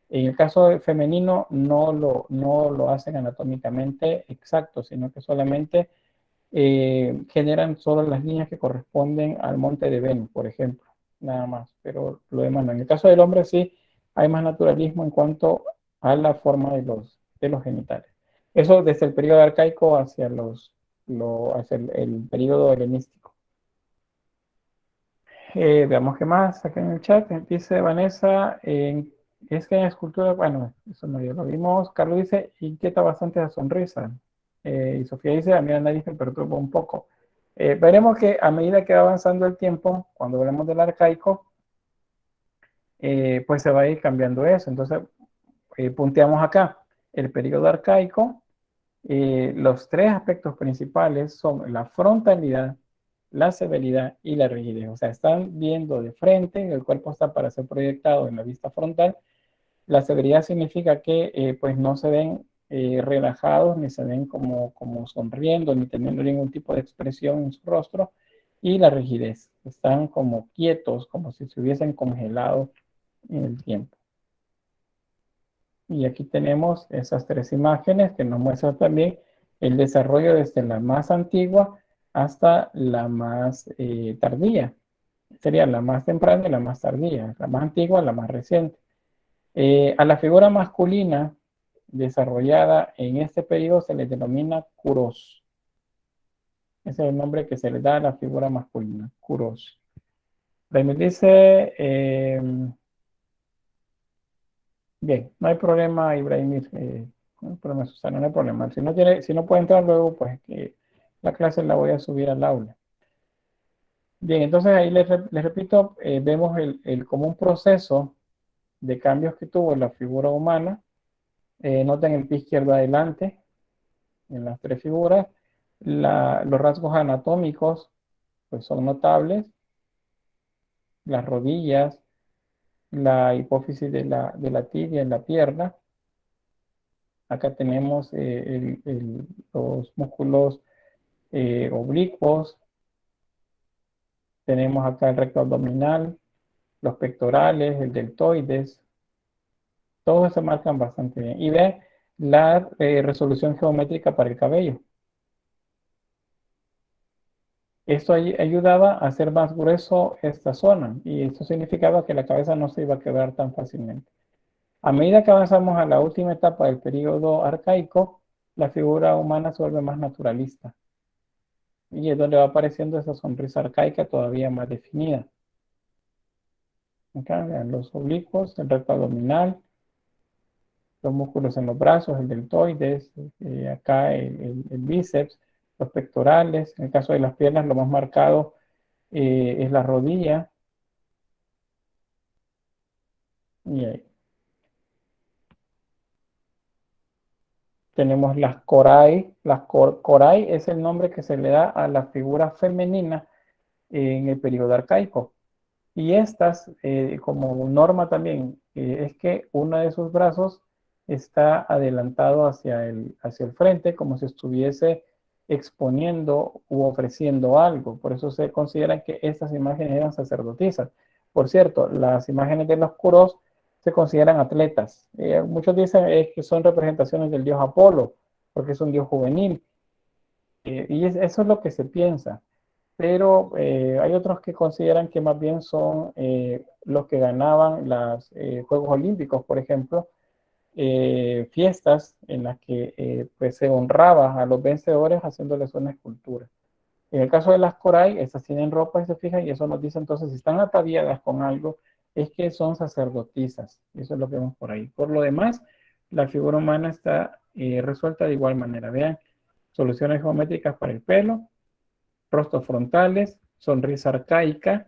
En el caso femenino no lo hacen anatómicamente exacto, sino que solamente generan solo las líneas que corresponden al monte de Venus, por ejemplo, nada más, pero lo demás no. En el caso del hombre sí hay más naturalismo en cuanto a la forma de los genitales. Eso desde el periodo arcaico hacia hacia el periodo helenístico. Veamos qué más acá en el chat. Dice Vanessa, es que en escultura, bueno, eso no ya lo vimos. Carlos dice, inquieta bastante la sonrisa. Y Sofía dice, a mí la nariz me perturba un poco. Veremos que a medida que va avanzando el tiempo, cuando hablemos del arcaico, pues se va a ir cambiando eso. Entonces, punteamos acá el periodo arcaico. Los tres aspectos principales son la frontalidad, la severidad y la rigidez. O sea, están viendo de frente, el cuerpo está para ser proyectado en la vista frontal. La severidad significa que pues no se ven relajados, ni se ven como sonriendo, ni teniendo ningún tipo de expresión en su rostro. Y la rigidez, están como quietos, como si se hubiesen congelado en el tiempo. Y aquí tenemos esas tres imágenes que nos muestran también el desarrollo desde la más antigua hasta la más tardía. Sería la más temprana y la más tardía, la más antigua, la más reciente. A la figura masculina desarrollada en este periodo se le denomina Kuros. Ese es el nombre que se le da a la figura masculina, Kuros. Me dice, bien, no hay problema, Ibrahim, no hay problema, Susana, no hay problema. Si no puede entrar luego, pues la clase la voy a subir al aula. Bien, entonces ahí les repito, vemos como un proceso de cambios que tuvo la figura humana. Noten el pie izquierdo adelante en las tres figuras. Los rasgos anatómicos pues, son notables. Las rodillas, la hipófisis de la tibia en la pierna. Acá tenemos los músculos oblicuos. Tenemos acá el recto abdominal, los pectorales, el deltoides. Todos se marcan bastante bien. Y vean la resolución geométrica para el cabello. Esto ayudaba a hacer más grueso esta zona y esto significaba que la cabeza no se iba a quebrar tan fácilmente. A medida que avanzamos a la última etapa del periodo arcaico, la figura humana se vuelve más naturalista. Y es donde va apareciendo esa sonrisa arcaica todavía más definida. Acá vean los oblicuos, el recto abdominal, los músculos en los brazos, el deltoides, acá el bíceps, los pectorales. En el caso de las piernas, lo más marcado es la rodilla. Y ahí. Tenemos las corae. Corae es el nombre que se le da a la figura femenina en el periodo arcaico. Y estas, como norma también, es que uno de sus brazos está adelantado hacia el frente, como si estuviese exponiendo u ofreciendo algo. Por eso se considera que estas imágenes eran sacerdotisas. Por cierto, las imágenes de los curos se consideran atletas. Muchos dicen que son representaciones del dios Apolo, porque es un dios juvenil. Y eso es lo que se piensa. Pero hay otros que consideran que más bien son los que ganaban los Juegos Olímpicos, por ejemplo, fiestas en las que pues se honraba a los vencedores haciéndoles una escultura. En el caso de las coray, estas tienen ropa y se fijan, y eso nos dice entonces, si están ataviadas con algo, es que son sacerdotisas. Eso es lo que vemos por ahí. Por lo demás, la figura humana está resuelta de igual manera. Vean, soluciones geométricas para el pelo, rostros frontales, sonrisa arcaica,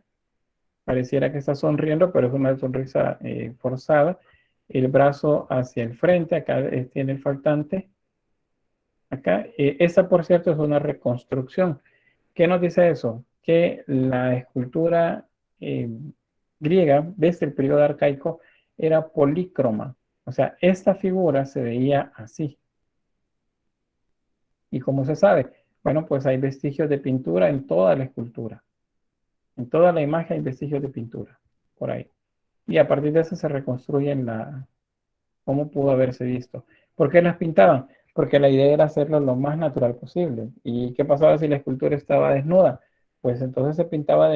pareciera que está sonriendo, pero es una sonrisa forzada. El brazo hacia el frente, acá tiene el faltante. Acá, esta por cierto es una reconstrucción. ¿Qué nos dice eso? Que la escultura griega desde el periodo arcaico era polícroma. O sea, esta figura se veía así. ¿Y cómo se sabe? Bueno, pues hay vestigios de pintura en toda la escultura. En toda la imagen hay vestigios de pintura, por ahí. Y a partir de eso se reconstruyen cómo pudo haberse visto. ¿Por qué las pintaban? Porque la idea era hacerlo lo más natural posible. ¿Y qué pasaba si la escultura estaba desnuda? Pues entonces se pintaba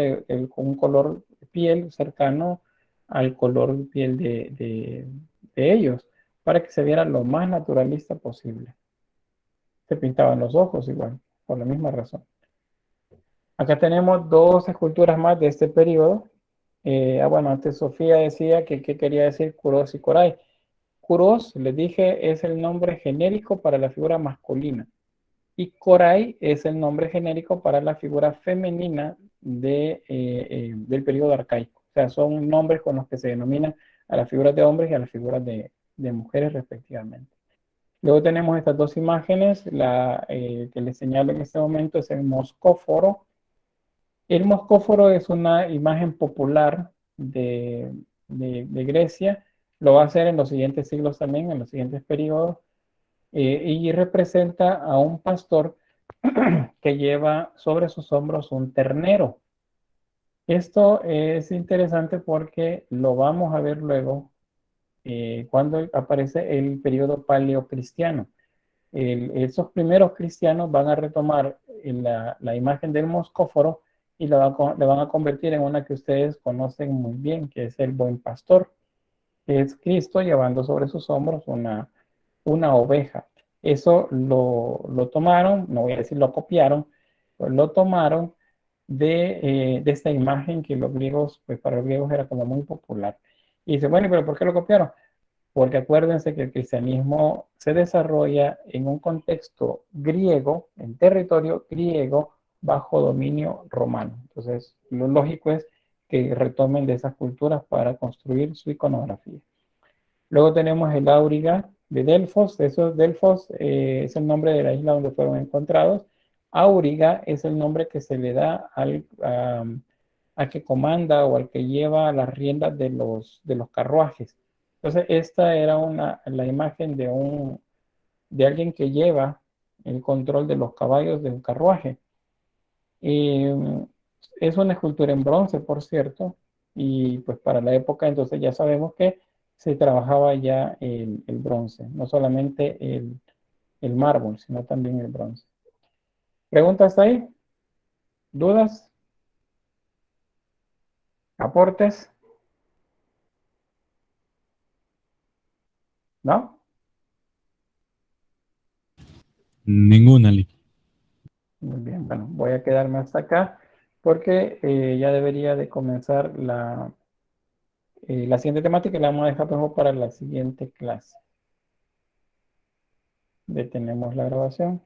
con un color piel cercano al color piel de ellos, para que se viera lo más naturalista posible. Se pintaban los ojos igual, por la misma razón. Acá tenemos dos esculturas más de este periodo. Bueno, antes Sofía decía que qué quería decir Kuros y Coray. Kuros, les dije, es el nombre genérico para la figura masculina. Y Coray es el nombre genérico para la figura femenina del periodo arcaico. O sea, son nombres con los que se denominan a las figuras de hombres y a las figuras de mujeres respectivamente. Luego tenemos estas dos imágenes. La que les señalo en este momento es el moscóforo. El moscóforo es una imagen popular de Grecia. Lo va a hacer en los siguientes siglos también, en los siguientes periodos. Y representa a un pastor que lleva sobre sus hombros un ternero. Esto es interesante porque lo vamos a ver luego cuando aparece el periodo paleocristiano. esos primeros cristianos van a retomar la imagen del moscóforo y le van a convertir en una que ustedes conocen muy bien, que es el buen pastor, que es Cristo llevando sobre sus hombros una oveja. Eso lo tomaron, no voy a decir lo copiaron, pero lo tomaron de esta imagen que los griegos, pues para los griegos era como muy popular. Y dice, bueno, pero ¿por qué lo copiaron? Porque acuérdense que el cristianismo se desarrolla en un contexto griego, en territorio griego, bajo dominio romano. Entonces, lo lógico es que retomen de esas culturas para construir su iconografía. Luego tenemos el Auriga de Delfos. Delfos es el nombre de la isla donde fueron encontrados. Auriga es el nombre que se le da al que comanda o al que lleva las riendas de los carruajes. Entonces, esta era la imagen de alguien que lleva el control de los caballos de un carruaje. Es una escultura en bronce, por cierto, y pues para la época entonces ya sabemos que se trabajaba ya el bronce, no solamente el mármol, sino también el bronce. ¿Preguntas ahí? ¿Dudas? ¿Aportes? ¿No? Ninguna, Lee. Muy bien, bueno, voy a quedarme hasta acá porque ya debería de comenzar la siguiente temática y la vamos a dejar mejor para la siguiente clase. Detenemos la grabación.